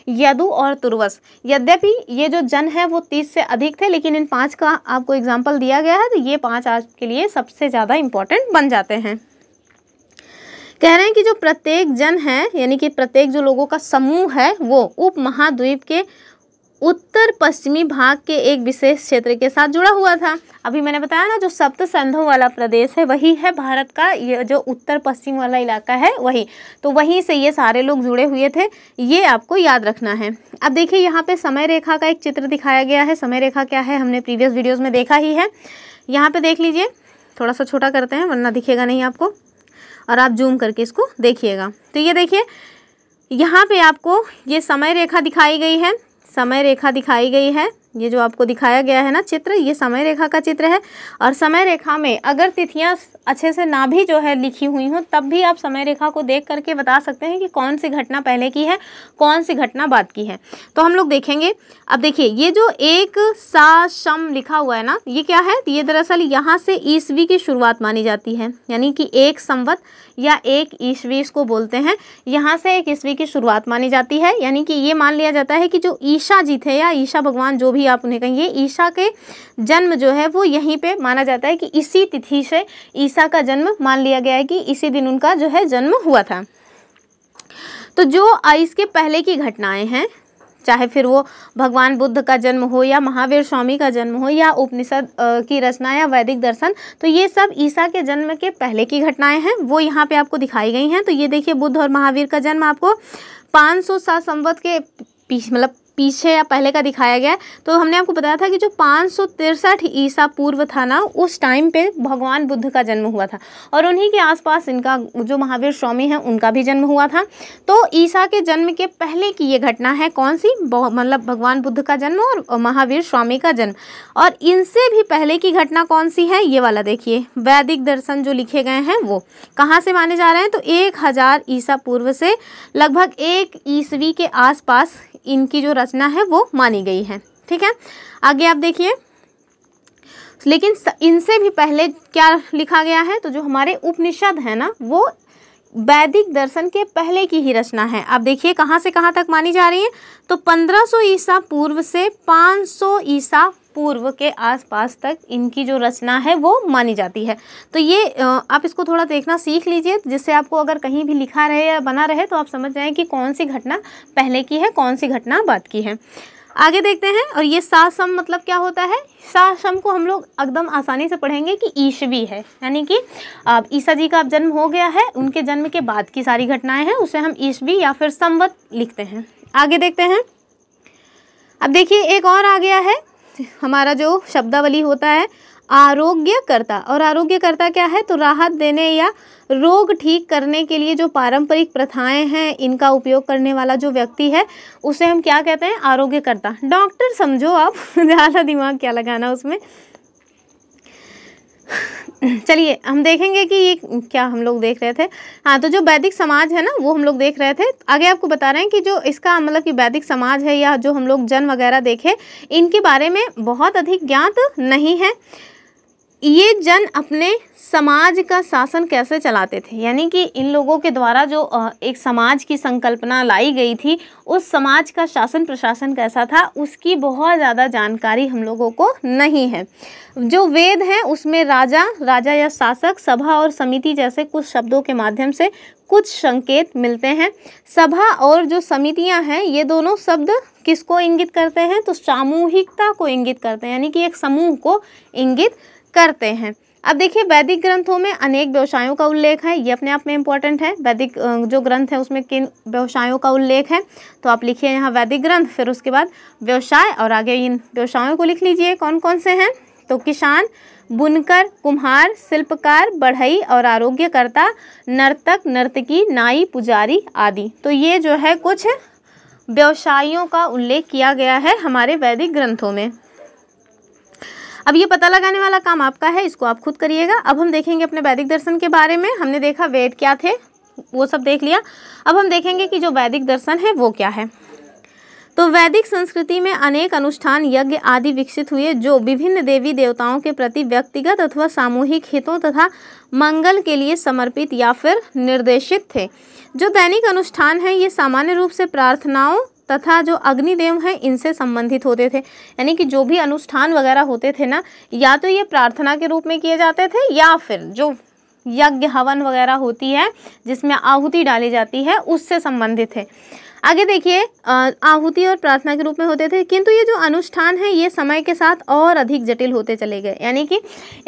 यदु और तुर्वस। यद्यपि ये जो जन है वो 30 से अधिक थे, लेकिन इन 5 का आपको एग्जाम्पल दिया गया है, तो ये 5 आज के लिए सबसे ज़्यादा इम्पोर्टेंट बन जाते हैं। कह रहे हैं कि जो प्रत्येक जन है यानी कि प्रत्येक जो लोगों का समूह है वो उप महाद्वीप के उत्तर पश्चिमी भाग के एक विशेष क्षेत्र के साथ जुड़ा हुआ था। अभी मैंने बताया ना जो सप्त संधों वाला प्रदेश है वही है भारत का, ये जो उत्तर पश्चिम वाला इलाका है वही, तो वहीं से ये सारे लोग जुड़े हुए थे, ये आपको याद रखना है। अब देखिए यहाँ पे समय रेखा का एक चित्र दिखाया गया है। समय रेखा क्या है हमने प्रीवियस वीडियोज़ में देखा ही है। यहाँ पर देख लीजिए, थोड़ा सा छोटा करते हैं वरना दिखेगा नहीं आपको, और आप जूम करके इसको देखिएगा। तो ये देखिए यहाँ पे आपको ये समय रेखा दिखाई गई है, समय रेखा दिखाई गई है। ये जो आपको दिखाया गया है ना चित्र, ये समय रेखा का चित्र है। और समय रेखा में अगर तिथियां अच्छे से ना भी जो है लिखी हुई हों तब भी आप समय रेखा को देख करके बता सकते हैं कि कौन सी घटना पहले की है, कौन सी घटना बाद की है। तो हम लोग देखेंगे। अब देखिए ये जो 1 सा शम लिखा हुआ है ना, ये क्या है? ये दरअसल यहाँ से ईसवी की शुरुआत मानी जाती है, यानी कि 1 संवत या 1 ईस्वी इसको बोलते हैं। यहाँ से 1 ईस्वी की शुरुआत मानी जाती है, यानी कि ये मान लिया जाता है कि जो ईशा जी थे या ईशा भगवान जो भी आप उन्हें कहिए, ईशा के जन्म जो है वो यहीं पे माना जाता है कि इसी तिथि से ईसा का जन्म मान लिया गया है कि इसी दिन उनका जो है जन्म हुआ था। तो जो इसके पहले की घटनाएं हैं, चाहे फिर वो भगवान बुद्ध का जन्म हो या महावीर स्वामी का जन्म हो या उपनिषद की रचना या वैदिक दर्शन, तो ये सब ईसा के जन्म के पहले की घटनाएं हैं, वो यहाँ पे आपको दिखाई गई हैं। तो ये देखिए बुद्ध और महावीर का जन्म आपको 507 संवत के पीछे या पहले का दिखाया गया है। तो हमने आपको बताया था कि जो 563 ईसा पूर्व था ना, उस टाइम पे भगवान बुद्ध का जन्म हुआ था और उन्हीं के आसपास इनका जो महावीर स्वामी हैं उनका भी जन्म हुआ था। तो ईसा के जन्म के पहले की ये घटना है कौन सी? मतलब भगवान बुद्ध का जन्म और महावीर स्वामी का जन्म। और इनसे भी पहले की घटना कौन सी है? ये वाला देखिए, वैदिक दर्शन जो लिखे गए हैं वो कहाँ से माने जा रहे हैं? तो 1000 ईसा पूर्व से लगभग 1 ईस्वी के आसपास इनकी जो रचना है वो मानी गई है। ठीक है, आगे आप देखिए। लेकिन इनसे भी पहले क्या लिखा गया है? तो जो हमारे उपनिषद है ना, वो वैदिक दर्शन के पहले की ही रचना है। आप देखिए कहाँ से कहाँ तक मानी जा रही है। तो 1500 ईसा पूर्व से 500 ईसा पूर्व के आसपास तक इनकी जो रचना है वो मानी जाती है। तो ये आप इसको थोड़ा देखना सीख लीजिए, जिससे आपको अगर कहीं भी लिखा रहे या बना रहे तो आप समझ जाएं कि कौन सी घटना पहले की है, कौन सी घटना बाद की है। आगे देखते हैं। और ये सासम मतलब क्या होता है? सासम को हम लोग एकदम आसानी से पढ़ेंगे कि ईस्वी है, यानी कि अब ईसा जी का जन्म हो गया है, उनके जन्म के बाद की सारी घटनाएं हैं, उसे हम ईस्वी या फिर संवत लिखते हैं। आगे देखते हैं। अब देखिए एक और आ गया है हमारा जो शब्दावली होता है आरोग्यकर्ता। और आरोग्यकर्ता क्या है? तो राहत देने या रोग ठीक करने के लिए जो पारंपरिक प्रथाएं हैं इनका उपयोग करने वाला जो व्यक्ति है उसे हम क्या कहते हैं? आरोग्यकर्ता। डॉक्टर समझो आप, ज़्यादा दिमाग क्या लगाना उसमें। चलिए हम देखेंगे कि ये क्या हम लोग देख रहे थे। हाँ, तो जो वैदिक समाज है ना वो हम लोग देख रहे थे। आगे आपको बता रहे हैं कि जो इसका मतलब कि वैदिक समाज है या जो हम लोग जन वगैरह देखे, इनके बारे में बहुत अधिक ज्ञात नहीं है। ये जन अपने समाज का शासन कैसे चलाते थे, यानी कि इन लोगों के द्वारा जो एक समाज की संकल्पना लाई गई थी, उस समाज का शासन प्रशासन कैसा था उसकी बहुत ज़्यादा जानकारी हम लोगों को नहीं है। जो वेद हैं उसमें राजा या शासक, सभा और समिति जैसे कुछ शब्दों के माध्यम से कुछ संकेत मिलते हैं। सभा और जो समितियां हैं ये दोनों शब्द किसको इंगित करते हैं? तो सामूहिकता को इंगित करते हैं, यानी कि एक समूह को इंगित करते हैं। अब देखिए वैदिक ग्रंथों में अनेक व्यवसायों का उल्लेख है, ये अपने आप में इम्पोर्टेंट है। वैदिक जो ग्रंथ है उसमें किन व्यवसायों का उल्लेख है, तो आप लिखिए यहाँ वैदिक ग्रंथ, फिर उसके बाद व्यवसाय और आगे इन व्यवसायों को लिख लीजिए कौन कौन से हैं। तो किसान, बुनकर, कुम्हार, शिल्पकार, बढ़ई और आरोग्यकर्ता, नर्तक, नर्तकी, नाई, पुजारी आदि। तो ये जो है कुछ व्यवसायियों का उल्लेख किया गया है हमारे वैदिक ग्रंथों में। अब ये पता लगाने वाला काम आपका है, इसको आप खुद करिएगा। अब हम देखेंगे अपने वैदिक दर्शन के बारे में। हमने देखा वेद क्या थे, वो सब देख लिया। अब हम देखेंगे कि जो वैदिक दर्शन है वो क्या है। तो वैदिक संस्कृति में अनेक अनुष्ठान, यज्ञ आदि विकसित हुए जो विभिन्न देवी देवताओं के प्रति व्यक्तिगत अथवा सामूहिक हितों तथा मंगल के लिए समर्पित या फिर निर्देशित थे। जो दैनिक अनुष्ठान है ये सामान्य रूप से प्रार्थनाओं तथा जो अग्निदेव हैं इनसे संबंधित होते थे। यानी कि जो भी अनुष्ठान वगैरह होते थे ना, या तो ये प्रार्थना के रूप में किए जाते थे या फिर जो यज्ञ हवन वगैरह होती है जिसमें आहुति डाली जाती है उससे संबंधित है। आगे देखिए आहुति और प्रार्थना के रूप में होते थे, किंतु ये जो अनुष्ठान है ये समय के साथ और अधिक जटिल होते चले गए। यानी कि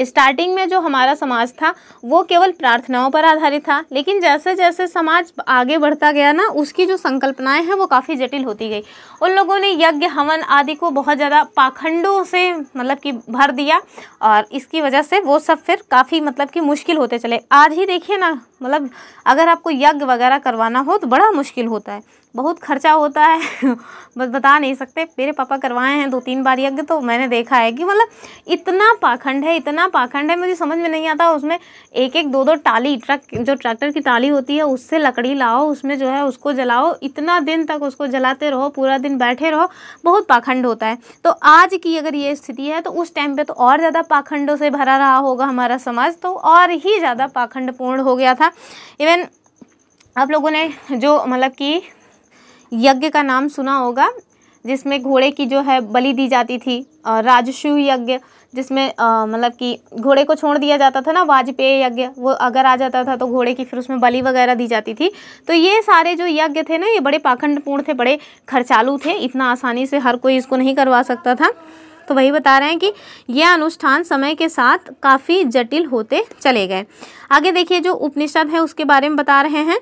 स्टार्टिंग में जो हमारा समाज था वो केवल प्रार्थनाओं पर आधारित था, लेकिन जैसे जैसे समाज आगे बढ़ता गया ना, उसकी जो संकल्पनाएं हैं वो काफ़ी जटिल होती गई। उन लोगों ने यज्ञ हवन आदि को बहुत ज़्यादा पाखंडों से मतलब कि भर दिया, और इसकी वजह से वो सब फिर काफ़ी मतलब कि मुश्किल होते चले। आज ही देखिए ना, मतलब अगर आपको यज्ञ वगैरह करवाना हो तो बड़ा मुश्किल होता है, बहुत खर्चा होता है बस बता नहीं सकते। मेरे पापा करवाए हैं 2-3 बार यज्ञ, तो मैंने देखा है कि मतलब इतना पाखंड है, इतना पाखंड है, मुझे समझ में नहीं आता। उसमें एक एक दो दो टाली, जो ट्रैक्टर की टाली होती है उससे लकड़ी लाओ, उसमें जो है उसको जलाओ, इतना दिन तक उसको जलाते रहो, पूरा दिन बैठे रहो, बहुत पाखंड होता है। तो आज की अगर ये स्थिति है तो उस टाइम पे तो और ज़्यादा पाखंडों से भरा रहा होगा हमारा समाज, तो और ही ज़्यादा पाखंडपूर्ण हो गया था। इवन आप लोगों ने जो मतलब कि यज्ञ का नाम सुना होगा जिसमें घोड़े की जो है बलि दी जाती थी, राजसूय यज्ञ, जिसमें मतलब कि घोड़े को छोड़ दिया जाता था ना, वाजपेय यज्ञ, वो अगर आ जाता था तो घोड़े की फिर उसमें बलि वगैरह दी जाती थी। तो ये सारे जो यज्ञ थे ना ये बड़े पाखंडपूर्ण थे, बड़े खर्चालू थे, इतना आसानी से हर कोई इसको नहीं करवा सकता था। तो वही बता रहे हैं कि यह अनुष्ठान समय के साथ काफ़ी जटिल होते चले गए। आगे देखिए जो उपनिषद है उसके बारे में बता रहे हैं।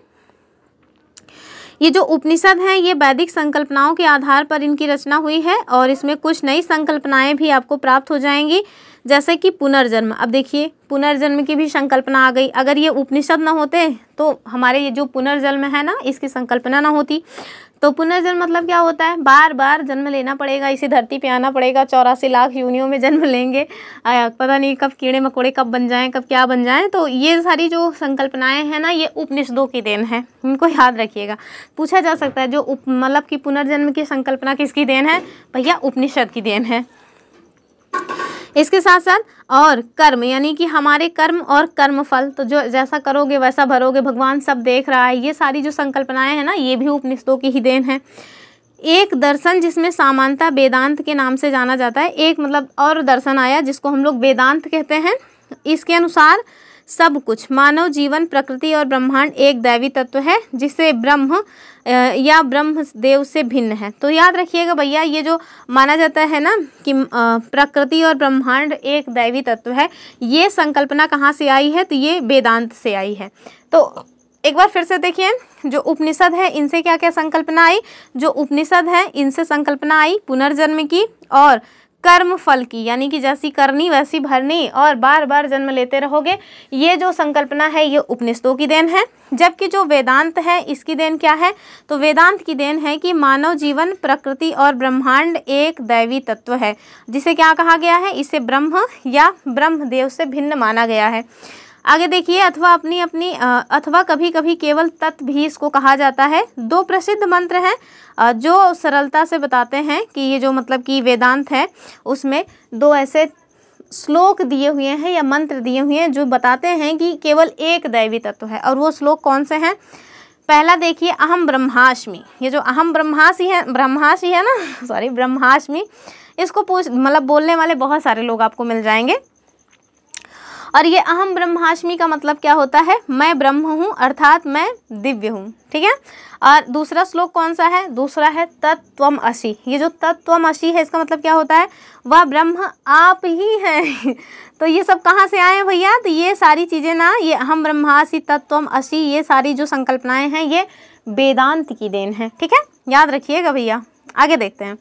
ये जो उपनिषद हैं ये वैदिक संकल्पनाओं के आधार पर इनकी रचना हुई है, और इसमें कुछ नई संकल्पनाएं भी आपको प्राप्त हो जाएंगी, जैसे कि पुनर्जन्म। अब देखिए पुनर्जन्म की भी संकल्पना आ गई। अगर ये उपनिषद ना होते तो हमारे ये जो पुनर्जन्म है ना इसकी संकल्पना ना होती। तो पुनर्जन्म मतलब क्या होता है, बार बार जन्म लेना पड़ेगा, इसी धरती पे आना पड़ेगा, 84 लाख योनियों में जन्म लेंगे, पता नहीं कब कीड़े मकोड़े कब बन जाएं, कब क्या बन जाएं। तो ये सारी जो संकल्पनाएं हैं ना ये उपनिषदों की देन है, इनको याद रखिएगा। पूछा जा सकता है जो मतलब कि पुनर्जन्म की संकल्पना किसकी देन है, भैया उपनिषद की देन है। इसके साथ साथ और कर्म, यानी कि हमारे कर्म और कर्म फल, तो जो जैसा करोगे वैसा भरोगे, भगवान सब देख रहा है, ये सारी जो संकल्पनाएं हैं ना ये भी उपनिषदों की ही देन है। एक दर्शन जिसमें सामान्यतः वेदांत के नाम से जाना जाता है, एक मतलब और दर्शन आया जिसको हम लोग वेदांत कहते हैं। इसके अनुसार सब कुछ, मानव जीवन, प्रकृति और ब्रह्मांड एक दैवी तत्व है जिसे ब्रह्म या ब्रह्म देव से भिन्न है। तो याद रखिएगा भैया, ये जो माना जाता है ना कि प्रकृति और ब्रह्मांड एक दैवी तत्व है, ये संकल्पना कहाँ से आई है, तो ये वेदांत से आई है। तो एक बार फिर से देखिए जो उपनिषद है इनसे क्या क्या संकल्पना आई। जो उपनिषद है इनसे संकल्पना आई पुनर्जन्म की और कर्म फल की, यानी कि जैसी करनी वैसी भरनी और बार बार जन्म लेते रहोगे, ये जो संकल्पना है ये उपनिषदों की देन है। जबकि जो वेदांत है इसकी देन क्या है, तो वेदांत की देन है कि मानव जीवन, प्रकृति और ब्रह्मांड एक दैवी तत्व है जिसे क्या कहा गया है, इसे ब्रह्म या ब्रह्मदेव से भिन्न माना गया है। आगे देखिए अथवा कभी कभी केवल तत्व भी इसको कहा जाता है। 2 प्रसिद्ध मंत्र हैं जो सरलता से बताते हैं कि ये जो मतलब कि वेदांत है उसमें 2 ऐसे श्लोक दिए हुए हैं या मंत्र दिए हुए हैं जो बताते हैं कि केवल एक दैवी तत्व है। और वो श्लोक कौन से हैं, पहला देखिए अहम ब्रह्मास्मि। ये जो अहम ब्रह्मास्मि है ना, सॉरी ब्रह्मास्मि, इसको मतलब बोलने वाले बहुत सारे लोग आपको मिल जाएंगे। और ये अहम ब्रह्मास्मि का मतलब क्या होता है, मैं ब्रह्म हूँ अर्थात मैं दिव्य हूँ, ठीक है। और दूसरा श्लोक कौन सा है, दूसरा है तत्त्वम असि। ये जो तत्त्वम असि है इसका मतलब क्या होता है, वह ब्रह्म आप ही है। तो ये सब कहाँ से आए हैं भैया, तो ये सारी चीज़ें ना, ये अहम ब्रह्मासि तत्त्वम असि, ये सारी जो संकल्पनाएं हैं ये वेदांत की देन है, ठीक है, याद रखिएगा भैया। आगे देखते हैं।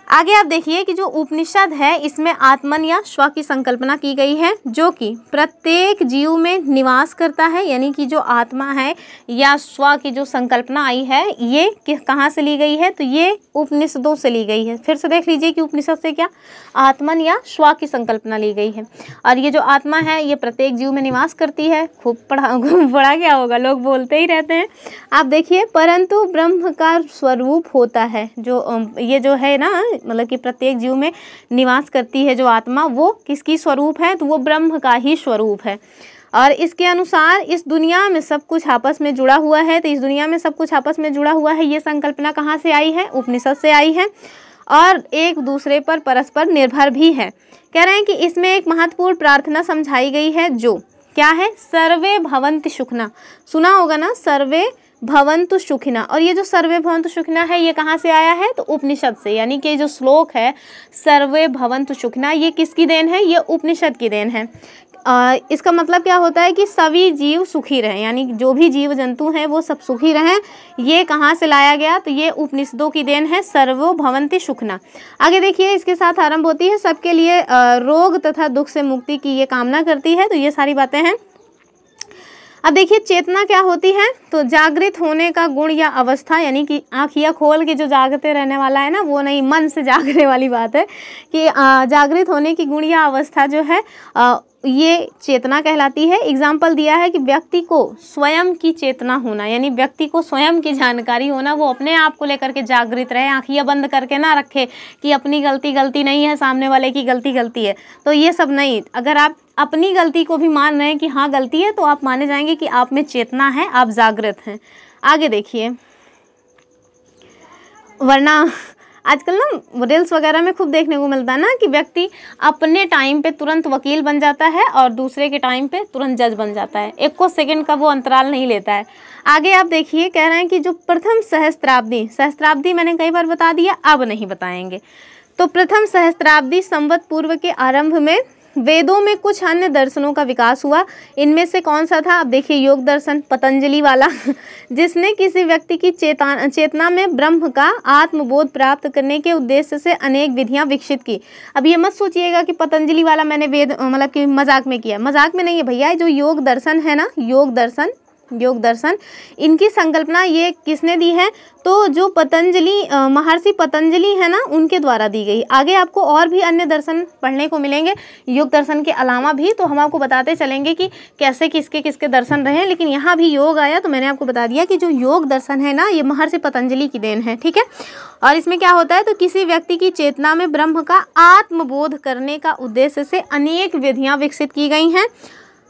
आगे आप देखिए कि जो उपनिषद है इसमें आत्मन या स्व की संकल्पना की गई है, जो कि प्रत्येक जीव में निवास करता है। यानी कि जो आत्मा है या स्व की जो संकल्पना आई है ये कहाँ से ली गई है, तो ये उपनिषदों से ली गई है। फिर से देख लीजिए कि उपनिषद से क्या आत्मन या स्व की संकल्पना ली गई है। और ये जो आत्मा है ये प्रत्येक जीव में निवास करती है। खूब पढ़ा क्या होगा, लोग बोलते ही रहते हैं। आप देखिए, परंतु ब्रह्म का स्वरूप होता है जो ये जो है ना, मतलब कि प्रत्येक जीव में निवास करती है जो आत्मा, वो किसकी स्वरूप है, तो वो ब्रह्म का ही स्वरूप है। और इसके अनुसार इस दुनिया में सब कुछ आपस में जुड़ा हुआ है। तो इस दुनिया में सब कुछ आपस में जुड़ा हुआ है, ये संकल्पना कहाँ से आई है, उपनिषद से आई है। और एक दूसरे पर परस्पर निर्भर भी है। कह रहे हैं कि इसमें एक महत्वपूर्ण प्रार्थना समझाई गई है, जो क्या है, सर्वे भवन्तु सुखिनः। सुना होगा ना, सर्वे भवन्तु सुखिनः। और ये जो सर्वे भवन्तु सुखिनः है ये कहाँ से आया है, तो उपनिषद से। यानी कि जो श्लोक है सर्वे भवन्तु सुखिनः, ये किसकी देन है, ये उपनिषद की देन है। इसका मतलब क्या होता है कि सभी जीव सुखी रहें, यानी जो भी जीव जंतु हैं वो सब सुखी रहें। ये कहाँ से लाया गया, तो ये उपनिषदों की देन है, सर्वो भवन्ति सुखिनः। आगे देखिए, इसके साथ आरंभ होती है, सबके लिए रोग तथा दुख से मुक्ति की ये कामना करती है। तो ये सारी बातें हैं। अब देखिए, चेतना क्या होती है, तो जागृत होने का गुण या अवस्था, यानी कि आँखियाँ खोल के जो जागते रहने वाला है ना, वो नहीं, मन से जागने वाली बात है कि जागृत होने की गुण या अवस्था जो है ये चेतना कहलाती है। एग्जाम्पल दिया है कि व्यक्ति को स्वयं की चेतना होना, यानी व्यक्ति को स्वयं की जानकारी होना, वो अपने आप को लेकर के जागृत रहे, आँखियाँ बंद करके ना रखे कि अपनी गलती गलती नहीं है, सामने वाले की गलती गलती है। तो ये सब नहीं, अगर आप अपनी गलती को भी मान रहे हैं कि हाँ गलती है, तो आप माने जाएंगे कि आप में चेतना है, आप जागृत हैं। आगे देखिए, वरना आजकल ना रील्स वगैरह में खूब देखने को मिलता है ना कि व्यक्ति अपने टाइम पे तुरंत वकील बन जाता है और दूसरे के टाइम पे तुरंत जज बन जाता है, 1 सेकंड का वो अंतराल नहीं लेता है। आगे आप देखिए, कह रहे हैं कि जो प्रथम सहस्त्राब्दी मैंने कई बार बता दिया, अब नहीं बताएंगे। तो प्रथम सहस्त्राब्दी संवत पूर्व के आरंभ में वेदों में कुछ अन्य दर्शनों का विकास हुआ। इनमें से कौन सा था, अब देखिए, योग दर्शन पतंजलि वाला जिसने किसी व्यक्ति की चेतना में ब्रह्म का आत्मबोध प्राप्त करने के उद्देश्य से अनेक विधियां विकसित की। अब ये मत सोचिएगा कि पतंजलि वाला मैंने वेद मतलब कि मजाक में किया, मजाक में नहीं है भैया। जो योग दर्शन है ना, योग दर्शन इनकी संकल्पना ये किसने दी है, तो जो पतंजलि महर्षि पतंजलि है ना, उनके द्वारा दी गई। आगे आपको और भी अन्य दर्शन पढ़ने को मिलेंगे योग दर्शन के अलावा भी, तो हम आपको बताते चलेंगे कि कैसे किसके किसके दर्शन रहे। लेकिन यहाँ भी योग आया तो मैंने आपको बता दिया कि जो योग दर्शन है ना, ये महर्षि पतंजलि की देन है, ठीक है। और इसमें क्या होता है, तो किसी व्यक्ति की चेतना में ब्रह्म का आत्मबोध करने का उद्देश्य से अनेक विधियाँ विकसित की गई हैं।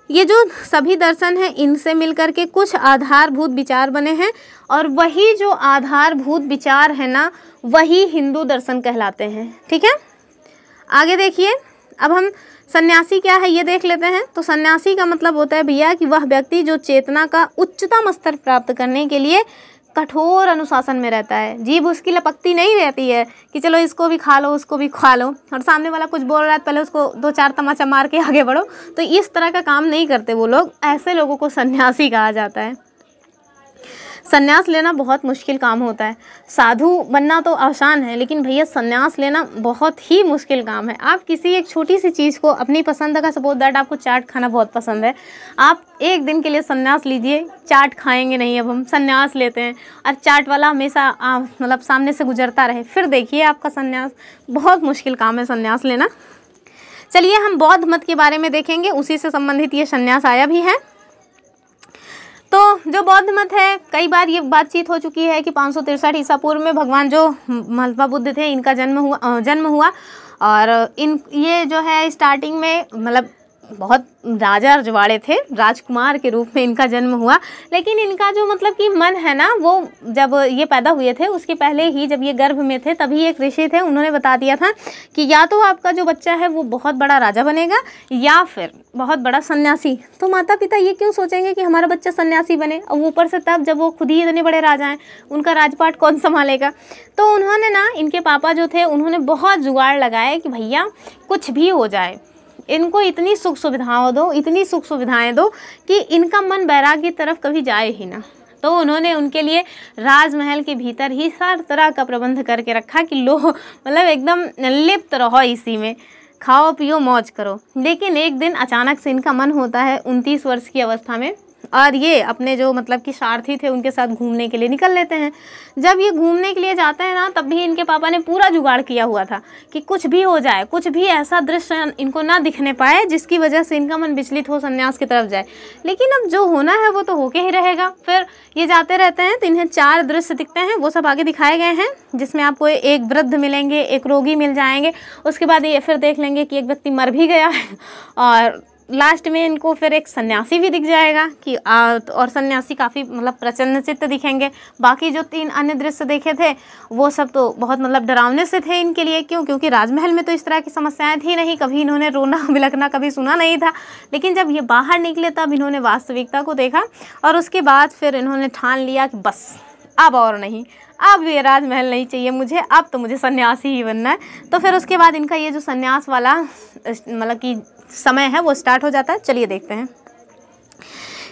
ये जो सभी दर्शन हैं इनसे मिलकर के कुछ आधारभूत विचार बने हैं, और वही जो आधारभूत विचार है ना, वही हिंदू दर्शन कहलाते हैं, ठीक है। आगे देखिए, अब हम सन्यासी क्या है ये देख लेते हैं। तो सन्यासी का मतलब होता है भैया कि वह व्यक्ति जो चेतना का उच्चतम स्तर प्राप्त करने के लिए कठोर अनुशासन में रहता है। जीभ उसकी लपकती नहीं रहती है कि चलो इसको भी खा लो उसको भी खा लो, और सामने वाला कुछ बोल रहा है पहले उसको 2-4 तमाचा मार के आगे बढ़ो। तो इस तरह का काम नहीं करते वो लोग, ऐसे लोगों को सन्यासी कहा जाता है। संन्यास लेना बहुत मुश्किल काम होता है। साधु बनना तो आसान है, लेकिन भैया संन्यास लेना बहुत ही मुश्किल काम है। आप किसी एक छोटी सी चीज़ को अपनी पसंद का, सपोज दैट आपको चाट खाना बहुत पसंद है, आप एक दिन के लिए संन्यास लीजिए, चाट खाएंगे नहीं, अब हम संन्यास लेते हैं, और चाट वाला हमेशा मतलब सामने से गुजरता रहे, फिर देखिए आपका संन्यास। बहुत मुश्किल काम है संन्यास लेना। चलिए हम बौद्ध मत के बारे में देखेंगे, उसी से संबंधित ये संन्यास आया भी है। तो जो बौद्ध मत है, कई बार ये बातचीत हो चुकी है कि 563 ईसा पूर्व में भगवान जो महात्मा बुद्ध थे इनका जन्म हुआ। और ये जो है स्टार्टिंग में मतलब बहुत राजा रजवाड़े थे, राजकुमार के रूप में इनका जन्म हुआ। लेकिन इनका जो मतलब कि मन है ना, वो जब ये पैदा हुए थे उसके पहले ही जब ये गर्भ में थे तभी एक ऋषि थे, उन्होंने बता दिया था कि या तो आपका जो बच्चा है वो बहुत बड़ा राजा बनेगा या फिर बहुत बड़ा सन्यासी। तो माता पिता ये क्यों सोचेंगे कि हमारा बच्चा सन्यासी बने, और ऊपर से तब जब वो खुद ही इतने बड़े राजा हैं, उनका राजपाट कौन संभालेगा। तो उन्होंने ना, इनके पापा जो थे उन्होंने बहुत जुगाड़ लगाए कि भैया कुछ भी हो जाए, इनको इतनी सुख सुविधाएं दो, इतनी सुख सुविधाएं दो कि इनका मन बैराग की तरफ कभी जाए ही ना। तो उन्होंने उनके लिए राजमहल के भीतर ही हर तरह का प्रबंध करके रखा कि लो मतलब एकदम लिप्त रहो इसी में, खाओ पियो मौज करो। लेकिन एक दिन अचानक से इनका मन होता है 29 वर्ष की अवस्था में, और ये अपने जो मतलब कि सारथी थे उनके साथ घूमने के लिए निकल लेते हैं। जब ये घूमने के लिए जाते हैं ना, तब भी इनके पापा ने पूरा जुगाड़ किया हुआ था कि कुछ भी हो जाए, कुछ भी ऐसा दृश्य इनको ना दिखने पाए जिसकी वजह से इनका मन विचलित हो, संन्यास की तरफ जाए। लेकिन अब जो होना है वो तो होके ही रहेगा। फिर ये जाते रहते हैं तो इन्हें 4 दृश्य दिखते हैं, वो सब आगे दिखाए गए हैं, जिसमें आपको एक वृद्ध मिलेंगे, एक रोगी मिल जाएंगे, उसके बाद ये फिर देख लेंगे कि एक व्यक्ति मर भी गया है, और लास्ट में इनको फिर एक सन्यासी भी दिख जाएगा कि और सन्यासी काफ़ी मतलब प्रसन्नचित्त दिखेंगे। बाकी जो 3 अन्य दृश्य देखे थे वो सब तो बहुत मतलब डरावने से थे इनके लिए। क्यों? क्योंकि राजमहल में तो इस तरह की समस्याएं थी नहीं, कभी इन्होंने रोना बिलखना कभी सुना नहीं था। लेकिन जब ये बाहर निकले तब इन्होंने वास्तविकता को देखा, और उसके बाद फिर इन्होंने ठान लिया कि बस अब और नहीं, अब ये राजमहल नहीं चाहिए मुझे, अब तो मुझे सन्यासी ही बनना है। तो फिर उसके बाद इनका ये जो सन्यास वाला मतलब कि समय है वो स्टार्ट हो जाता है। चलिए देखते हैं।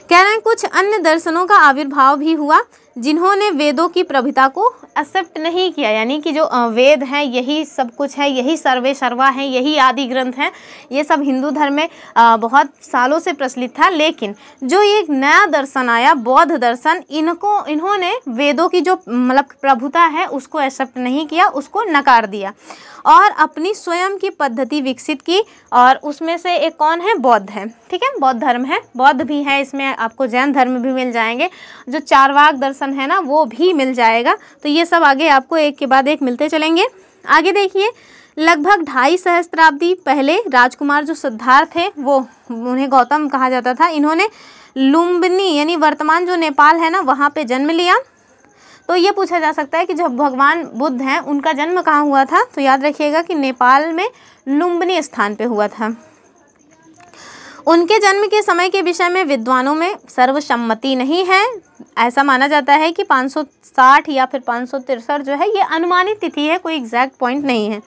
कह रहे हैं कुछ अन्य दर्शनों का आविर्भाव भी हुआ जिन्होंने वेदों की प्रभुता को एक्सेप्ट नहीं किया, यानी कि जो वेद हैं यही सब कुछ है, यही सर्वे सर्वा है, यही आदि ग्रंथ हैं, ये सब हिंदू धर्म में बहुत सालों से प्रचलित था। लेकिन जो एक नया दर्शन आया, बौद्ध दर्शन, इन्होंने वेदों की जो मतलब प्रभुता है उसको एक्सेप्ट नहीं किया, उसको नकार दिया और अपनी स्वयं की पद्धति विकसित की। और उसमें से एक कौन है? बौद्ध है। ठीक है, बौद्ध धर्म है, बौद्ध भी है, इसमें आपको जैन धर्म भी मिल जाएंगे, जो चारवाक दर्शन है ना वो भी मिल जाएगा। तो ये सब आगे आपको एक के बाद एक मिलते चलेंगे। आगे देखिए, लगभग 2.5 सहस्त्राब्दी पहले राजकुमार जो सिद्धार्थ थे, वो उन्हें गौतम कहा जाता था, इन्होंने लुम्बिनी यानी वर्तमान जो नेपाल है ना वहाँ पे जन्म लिया। तो ये पूछा जा सकता है कि जब भगवान बुद्ध हैं उनका जन्म कहाँ हुआ था, तो याद रखिएगा कि नेपाल में लुम्बिनी स्थान पे हुआ था। उनके जन्म के समय के विषय में विद्वानों में सर्वसम्मति नहीं है। ऐसा माना जाता है कि 560 या फिर 563 जो है ये अनुमानित तिथि है, कोई एग्जैक्ट पॉइंट नहीं है।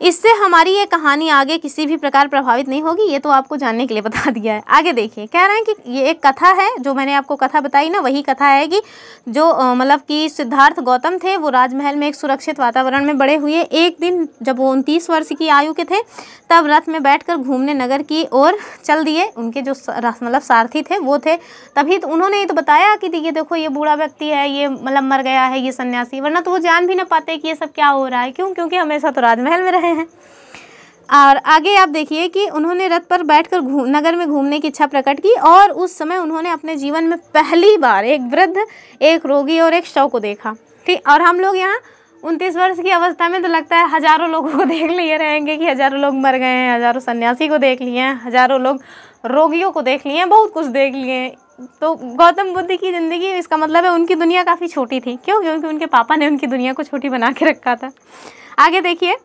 इससे हमारी ये कहानी आगे किसी भी प्रकार प्रभावित नहीं होगी, ये तो आपको जानने के लिए बता दिया है। आगे देखिए, कह रहे हैं कि ये एक कथा है, जो मैंने आपको कथा बताई ना वही कथा है कि जो मतलब कि सिद्धार्थ गौतम थे वो राजमहल में एक सुरक्षित वातावरण में बड़े हुए। एक दिन जब वो 29 वर्ष की आयु के थे तब रथ में बैठकर घूमने नगर की ओर चल दिए। उनके जो मतलब सारथी थे वो थे, तभी तो उन्होंने ये तो बताया कि ये देखो ये बूढ़ा व्यक्ति है, ये मतलब मर गया है, ये सन्यासी, वरना तो वो जान भी ना पाते कि ये सब क्या हो रहा है। क्यों? क्योंकि हमेशा तो राजमहल में रहे हैं। और आगे आप देखिए कि उन्होंने रथ पर बैठकर नगर में घूमने की इच्छा प्रकट की, और उस समय उन्होंने अपने जीवन में पहली बार एक वृद्ध, एक रोगी और एक शव को देखा। ठीक, और हम लोग यहाँ 29 वर्ष की अवस्था में तो लगता है हजारों लोगों को देख लिए रहेंगे कि हजारों लोग मर गए हैं, हजारों सन्यासी को देख लिए हैं, हजारों लोग रोगियों को देख लिए हैं, बहुत कुछ देख लिए हैं। तो गौतम बुद्ध की ज़िंदगी, इसका मतलब है उनकी दुनिया काफ़ी छोटी थी। क्यों? क्योंकि उनके पापा ने उनकी दुनिया को छोटी बना के रखा था। आगे देखिए,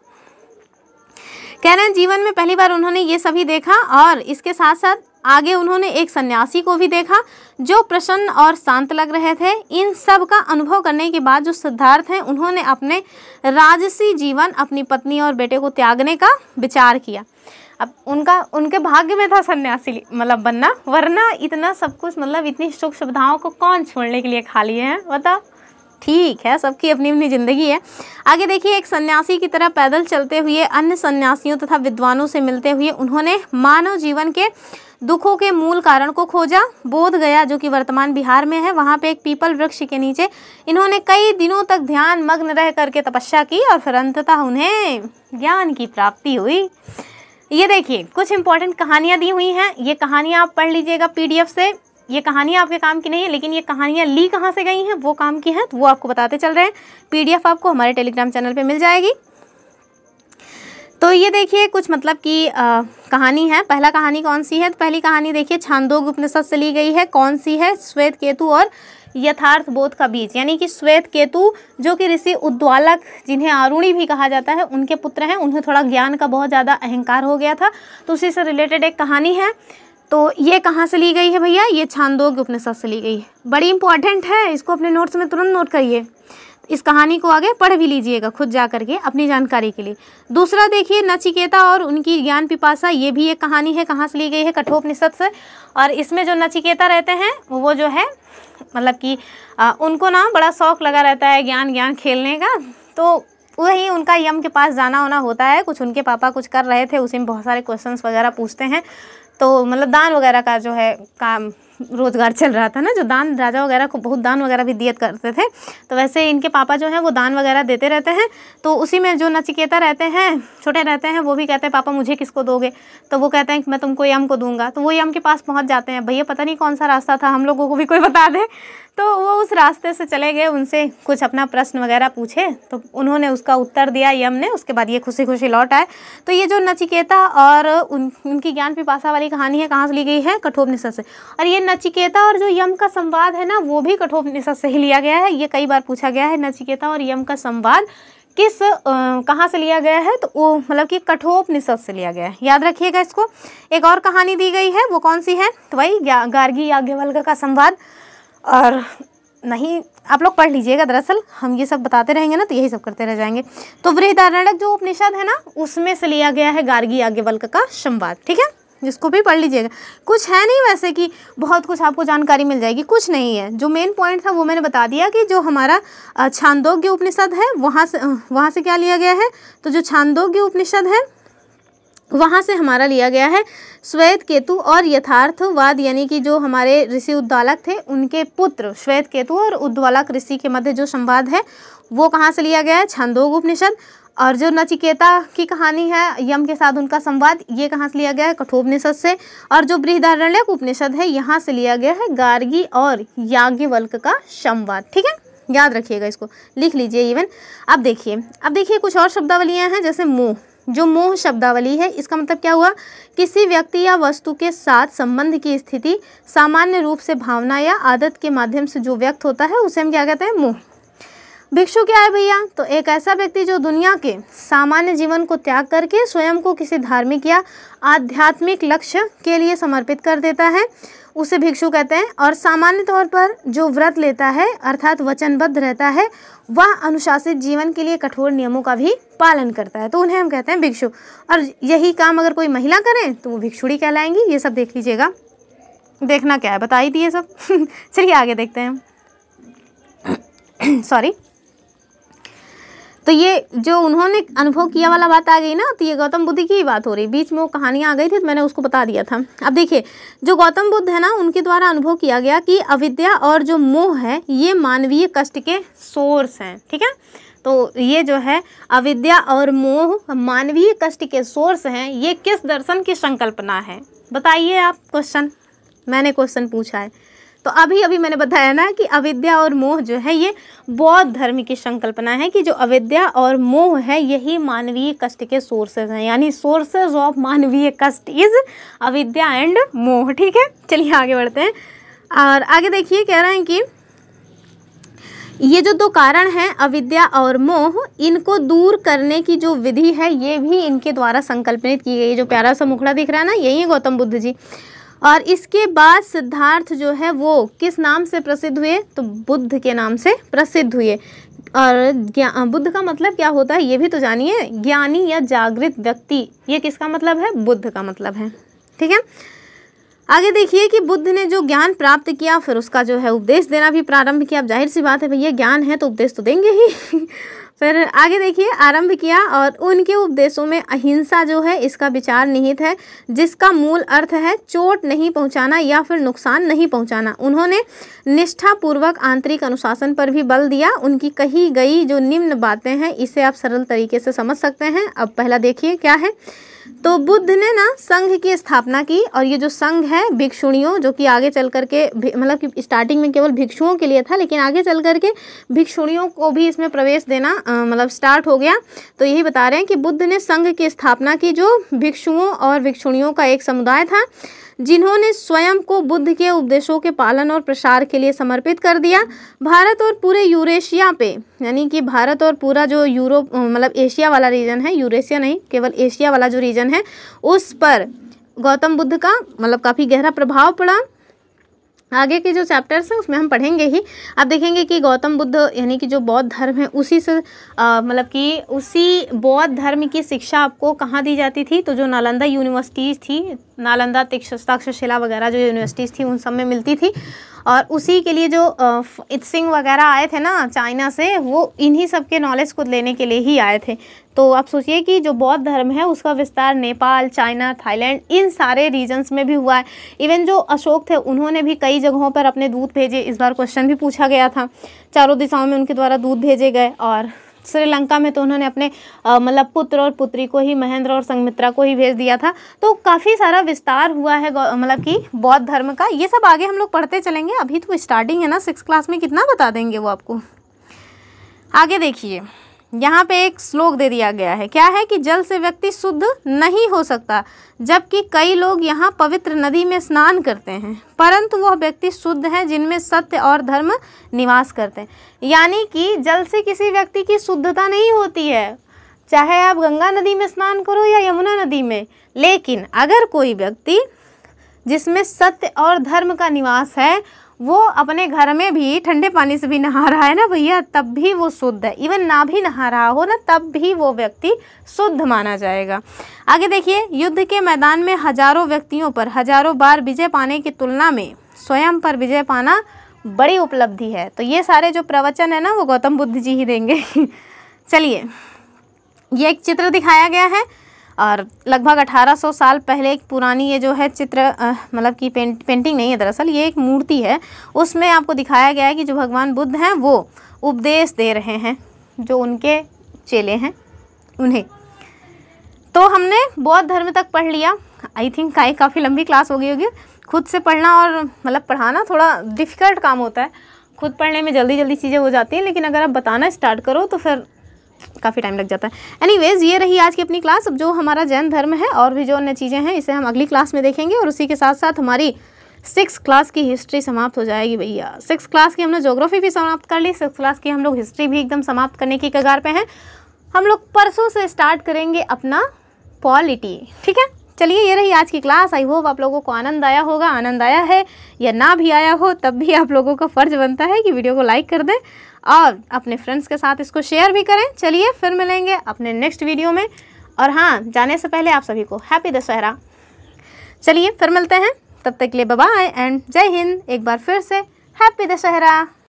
कह रहे हैं जीवन में पहली बार उन्होंने ये सभी देखा, और इसके साथ साथ आगे उन्होंने एक सन्यासी को भी देखा जो प्रसन्न और शांत लग रहे थे। इन सब का अनुभव करने के बाद जो सिद्धार्थ हैं उन्होंने अपने राजसी जीवन, अपनी पत्नी और बेटे को त्यागने का विचार किया। अब उनके भाग्य में था सन्यासी मतलब बनना, वरना इतना सब कुछ मतलब इतनी सुख सुविधाओं को कौन छोड़ने के लिए खा लिए हैं बताओ। ठीक है, सबकी अपनी अपनी ज़िंदगी है। आगे देखिए, एक सन्यासी की तरह पैदल चलते हुए अन्य सन्यासियों तथा विद्वानों से मिलते हुए उन्होंने मानव जीवन के दुखों के मूल कारण को खोजा। बोध गया, जो कि वर्तमान बिहार में है, वहाँ पे एक पीपल वृक्ष के नीचे इन्होंने कई दिनों तक ध्यान मग्न रह करके तपस्या की, और फिर अंततः उन्हें ज्ञान की प्राप्ति हुई। ये देखिए, कुछ इंपॉर्टेंट कहानियाँ दी हुई हैं, ये कहानियाँ आप पढ़ लीजिएगा PDF से। ये कहानियाँ आपके काम की नहीं है, लेकिन ये कहानियाँ ली कहाँ से गई हैं वो काम की हैं, तो वो आपको बताते चल रहे हैं। PDF आपको हमारे टेलीग्राम चैनल पे मिल जाएगी। तो ये देखिए कुछ मतलब की कहानी है। पहला कहानी कौन सी है? तो पहली कहानी देखिए छांदोग्य उपनिषद से ली गई है। कौन सी है? श्वेत केतु और यथार्थ बोध का बीज। यानी कि श्वेत केतु जो कि ऋषि उद्वालक, जिन्हें आरुणी भी कहा जाता है, उनके पुत्र हैं। उन्हें थोड़ा ज्ञान का बहुत ज़्यादा अहंकार हो गया था, तो उसी से रिलेटेड एक कहानी है। तो ये कहाँ से ली गई है भैया? ये छांदोग्य उपनिषद से ली गई है। बड़ी इंपॉर्टेंट है, इसको अपने नोट्स में तुरंत नोट करिए। इस कहानी को आगे पढ़ भी लीजिएगा खुद जा करके अपनी जानकारी के लिए। दूसरा देखिए नचिकेता और उनकी ज्ञान पिपासा। ये भी एक कहानी है। कहाँ से ली गई है? कठोपनिषद से। और इसमें जो नचिकेता रहते हैं वो जो है मतलब कि उनको ना बड़ा शौक लगा रहता है ज्ञान खेलने का। तो वही उनका यम के पास जाना होना होता है। कुछ उनके पापा कुछ कर रहे थे, उसी में बहुत सारे क्वेश्चंस वगैरह पूछते हैं। तो मतलब दान वगैरह का जो है काम रोजगार चल रहा था ना, जो दान, राजा वगैरह को बहुत दान वगैरह भी दिया करते थे। तो वैसे इनके पापा जो हैं वो दान वगैरह देते रहते हैं। तो उसी में जो नचिकेता रहते हैं, छोटे रहते हैं, वो भी कहते हैं पापा मुझे किसको दोगे? तो वो कहते हैं कि मैं तुमको यम को दूंगा। तो वो यम के पास पहुंच जाते हैं। भैया पता नहीं कौन सा रास्ता था, हम लोगों को भी कोई बता दे। तो वो उस रास्ते से चले गए, उनसे कुछ अपना प्रश्न वगैरह पूछे, तो उन्होंने उसका उत्तर दिया यम ने। उसके बाद ये खुशी खुशी लौट आए। तो ये जो नचिकेता और उनकी ज्ञान पिपासा वाली कहानी है, कहाँ से ली गई है? कठोपनिषद से। और ये नचिकेता और जो यम का संवाद है ना, वो भी कठोपनिषद से ही लिया गया है। ये कई बार पूछा गया है, नचिकेता और यम का संवाद किस कहाँ से लिया गया है? तो वो मतलब कि कठोपनिषद से लिया गया है। याद रखिएगा इसको। एक और कहानी दी गई है, वो कौन सी है? तो वही गार्गी याज्ञवल्क्य का संवाद। और नहीं, आप लोग पढ़ लीजिएगा, दरअसल हम ये सब बताते रहेंगे ना तो यही सब करते रह जाएंगे। तो बृहदारण्यक जो उपनिषद है ना, उसमें से लिया गया है गार्गी याज्ञवल्क्य का संवाद। ठीक है, जिसको भी पढ़ लीजिएगा। कुछ है नहीं वैसे कि बहुत कुछ आपको जानकारी मिल जाएगी, कुछ नहीं है। जो मेन पॉइंट था वो मैंने बता दिया कि जो हमारा छांदोग्य उपनिषद है वहाँ से क्या लिया गया है? तो जो छांदोग्य उपनिषद है वहाँ से हमारा लिया गया है श्वेत केतु और यथार्थवाद, यानी कि जो हमारे ऋषि उद्वालक थे उनके पुत्र श्वेत केतु और उद्वालक ऋषि के मध्य जो संवाद है वो कहाँ से लिया गया है? छांदोग्य उपनिषद। और जो नचिकेता की कहानी है यम के साथ उनका संवाद, ये कहाँ से लिया गया है? कठोपनिषद से। और जो बृहदारण्यक उपनिषद है यहाँ से लिया गया है गार्गी और याज्ञवल्क्य का संवाद। ठीक है, याद रखिएगा, इसको लिख लीजिए इवन। अब देखिए कुछ और शब्दावलियाँ हैं, जैसे मोह। जो मोह शब्दावली है, इसका मतलब क्या हुआ? किसी व्यक्ति या वस्तु के साथ संबंध की स्थिति सामान्य रूप से भावना या आदत के माध्यम से जो व्यक्त होता है उसे हम क्या कहते हैं? मोह। भिक्षु क्या है भैया? तो एक ऐसा व्यक्ति जो दुनिया के सामान्य जीवन को त्याग करके स्वयं को किसी धार्मिक या आध्यात्मिक लक्ष्य के लिए समर्पित कर देता है, उसे भिक्षु कहते हैं। और सामान्य तौर पर जो व्रत लेता है अर्थात वचनबद्ध रहता है, वह अनुशासित जीवन के लिए कठोर नियमों का भी पालन करता है, तो उन्हें हम कहते हैं भिक्षु। और यही काम अगर कोई महिला करे तो वो भिक्षुड़ी कहलाएंगी। ये सब देख लीजिएगा, देखना क्या है बता ही दिए सब। चलिए आगे देखते हैं। सॉरी। तो ये जो उन्होंने अनुभव किया वाला बात आ गई ना, तो ये गौतम बुद्ध की ही बात हो रही। बीच में वो कहानियाँ आ गई थी तो मैंने उसको बता दिया था। अब देखिए जो गौतम बुद्ध है ना, उनके द्वारा अनुभव किया गया कि अविद्या और जो मोह है ये मानवीय कष्ट के सोर्स हैं। ठीक है, तो ये जो है अविद्या और मोह मानवीय कष्ट के सोर्स हैं। ये किस दर्शन की संकल्पना है? बताइए आप। मैंने क्वेश्चन पूछा है। तो अभी मैंने बताया ना कि अविद्या और मोह जो है ये बौद्ध धर्म की संकल्पना है कि जो अविद्या और मोह है यही मानवीय कष्ट के सोर्सेज हैं, यानी सोर्सेज ऑफ मानवीय कष्ट इज अविद्या एंड मोह। ठीक है, चलिए आगे बढ़ते हैं। और आगे देखिए कह रहे हैं कि ये जो दो कारण हैं अविद्या और मोह, इनको दूर करने की जो विधि है ये भी इनके द्वारा संकल्पित की गई। जो प्यारा सा मुखड़ा दिख रहा है ना, यही है गौतम बुद्ध जी। और इसके बाद सिद्धार्थ जो है वो किस नाम से प्रसिद्ध हुए? तो बुद्ध के नाम से प्रसिद्ध हुए। और बुद्ध का मतलब क्या होता है ये भी तो जानिए। ज्ञानी या जागृत व्यक्ति, ये किसका मतलब है? बुद्ध का मतलब है। ठीक है, आगे देखिए कि बुद्ध ने जो ज्ञान प्राप्त किया फिर उसका जो है उपदेश देना भी प्रारंभ किया। अब जाहिर सी बात है भैया, ज्ञान है तो उपदेश तो देंगे ही। फिर आगे देखिए आरंभ किया, और उनके उपदेशों में अहिंसा जो है इसका विचार निहित है, जिसका मूल अर्थ है चोट नहीं पहुंचाना या फिर नुकसान नहीं पहुंचाना। उन्होंने निष्ठापूर्वक आंतरिक अनुशासन पर भी बल दिया। उनकी कही गई जो निम्न बातें हैं इसे आप सरल तरीके से समझ सकते हैं। अब पहला देखिए क्या है तो बुद्ध ने ना संघ की स्थापना की, और ये जो संघ है भिक्षुणियों, जो कि आगे चल करके मतलब कि स्टार्टिंग में केवल भिक्षुओं के लिए था, लेकिन आगे चल करके भिक्षुणियों को भी इसमें प्रवेश देना मतलब स्टार्ट हो गया। तो यही बता रहे हैं कि बुद्ध ने संघ की स्थापना की, जो भिक्षुओं और भिक्षुणियों का एक समुदाय था, जिन्होंने स्वयं को बुद्ध के उपदेशों के पालन और प्रसार के लिए समर्पित कर दिया। भारत और पूरे यूरेशिया पे, यानी कि भारत और पूरा जो यूरोप मतलब एशिया वाला रीजन है, यूरेशिया नहीं केवल एशिया वाला जो रीजन है, उस पर गौतम बुद्ध का मतलब काफ़ी गहरा प्रभाव पड़ा। आगे के जो चैप्टर्स हैं उसमें हम पढ़ेंगे ही। अब देखेंगे कि गौतम बुद्ध यानी कि जो बौद्ध धर्म है उसी से मतलब कि उसी बौद्ध धर्म की शिक्षा आपको कहाँ दी जाती थी, तो जो नालंदा यूनिवर्सिटीज़ थी, नालंदा, तक्षशिला वगैरह जो यूनिवर्सिटीज़ थी उन सब में मिलती थी। और उसी के लिए जो इत्सिंग वगैरह आए थे ना चाइना से, वो इन्हीं सब के नॉलेज को लेने के लिए ही आए थे। तो आप सोचिए कि जो बौद्ध धर्म है उसका विस्तार नेपाल, चाइना, थाईलैंड, इन सारे रीजन्स में भी हुआ है। इवन जो अशोक थे उन्होंने भी कई जगहों पर अपने दूत भेजे। इस बार क्वेश्चन भी पूछा गया था, चारों दिशाओं में उनके द्वारा दूत भेजे गए। और श्रीलंका में तो उन्होंने अपने मतलब पुत्र और पुत्री को ही, महेंद्र और संघमित्रा को ही भेज दिया था। तो काफ़ी सारा विस्तार हुआ है मतलब कि बौद्ध धर्म का। ये सब आगे हम लोग पढ़ते चलेंगे, अभी तो स्टार्टिंग है ना, 6th क्लास में कितना बता देंगे वो आपको। आगे देखिए, यहाँ पे एक श्लोक दे दिया गया है, क्या है कि जल से व्यक्ति शुद्ध नहीं हो सकता, जबकि कई लोग यहाँ पवित्र नदी में स्नान करते हैं, परंतु वह व्यक्ति शुद्ध है जिनमें सत्य और धर्म निवास करते हैं। यानी कि जल से किसी व्यक्ति की शुद्धता नहीं होती है, चाहे आप गंगा नदी में स्नान करो या यमुना नदी में, लेकिन अगर कोई व्यक्ति जिसमें सत्य और धर्म का निवास है, वो अपने घर में भी ठंडे पानी से भी नहा रहा है ना भैया, तब भी वो शुद्ध है। इवन ना भी नहा रहा हो ना, तब भी वो व्यक्ति शुद्ध माना जाएगा। आगे देखिए, युद्ध के मैदान में हजारों व्यक्तियों पर हजारों बार विजय पाने की तुलना में स्वयं पर विजय पाना बड़ी उपलब्धि है। तो ये सारे जो प्रवचन है ना वो गौतम बुद्ध जी ही देंगे। चलिए, ये एक चित्र दिखाया गया है, और लगभग 1800 साल पहले एक पुरानी ये जो है चित्र मतलब कि पेंटिंग नहीं है, दरअसल ये एक मूर्ति है। उसमें आपको दिखाया गया है कि जो भगवान बुद्ध हैं वो उपदेश दे रहे हैं जो उनके चेले हैं उन्हें। तो हमने बौद्ध धर्म तक पढ़ लिया। आई थिंक काफ़ी लंबी क्लास हो गई होगी। खुद से पढ़ना और मतलब पढ़ाना थोड़ा डिफ़िकल्ट काम होता है, खुद पढ़ने में जल्दी जल्दी चीज़ें हो जाती हैं, लेकिन अगर आप बताना स्टार्ट करो तो फिर काफ़ी टाइम लग जाता है। एनीवेज, ये रही आज की अपनी क्लास। अब जो हमारा जैन धर्म है और भी जो अन्य चीज़ें हैं इसे हम अगली क्लास में देखेंगे, और उसी के साथ साथ हमारी 6th क्लास की हिस्ट्री समाप्त हो जाएगी भैया। 6th क्लास की हमने ज्योग्राफी भी समाप्त कर ली, 6th क्लास की हम लोग हिस्ट्री भी एकदम समाप्त करने की कगार पे हैं। हम लोग परसों से स्टार्ट करेंगे अपना पॉलिटी, ठीक है। चलिए, ये रही आज की क्लास। आई होप आप लोगों को आनंद आया होगा। आनंद आया है या ना भी आया हो, तब भी आप लोगों का फ़र्ज़ बनता है कि वीडियो को लाइक कर दें और अपने फ्रेंड्स के साथ इसको शेयर भी करें। चलिए, फिर मिलेंगे अपने नेक्स्ट वीडियो में। और हाँ, जाने से पहले आप सभी को हैप्पी दशहरा। चलिए, फिर मिलते हैं, तब तक के लिए बाय बाय एंड जय हिंद। एक बार फिर से हैप्पी दशहरा।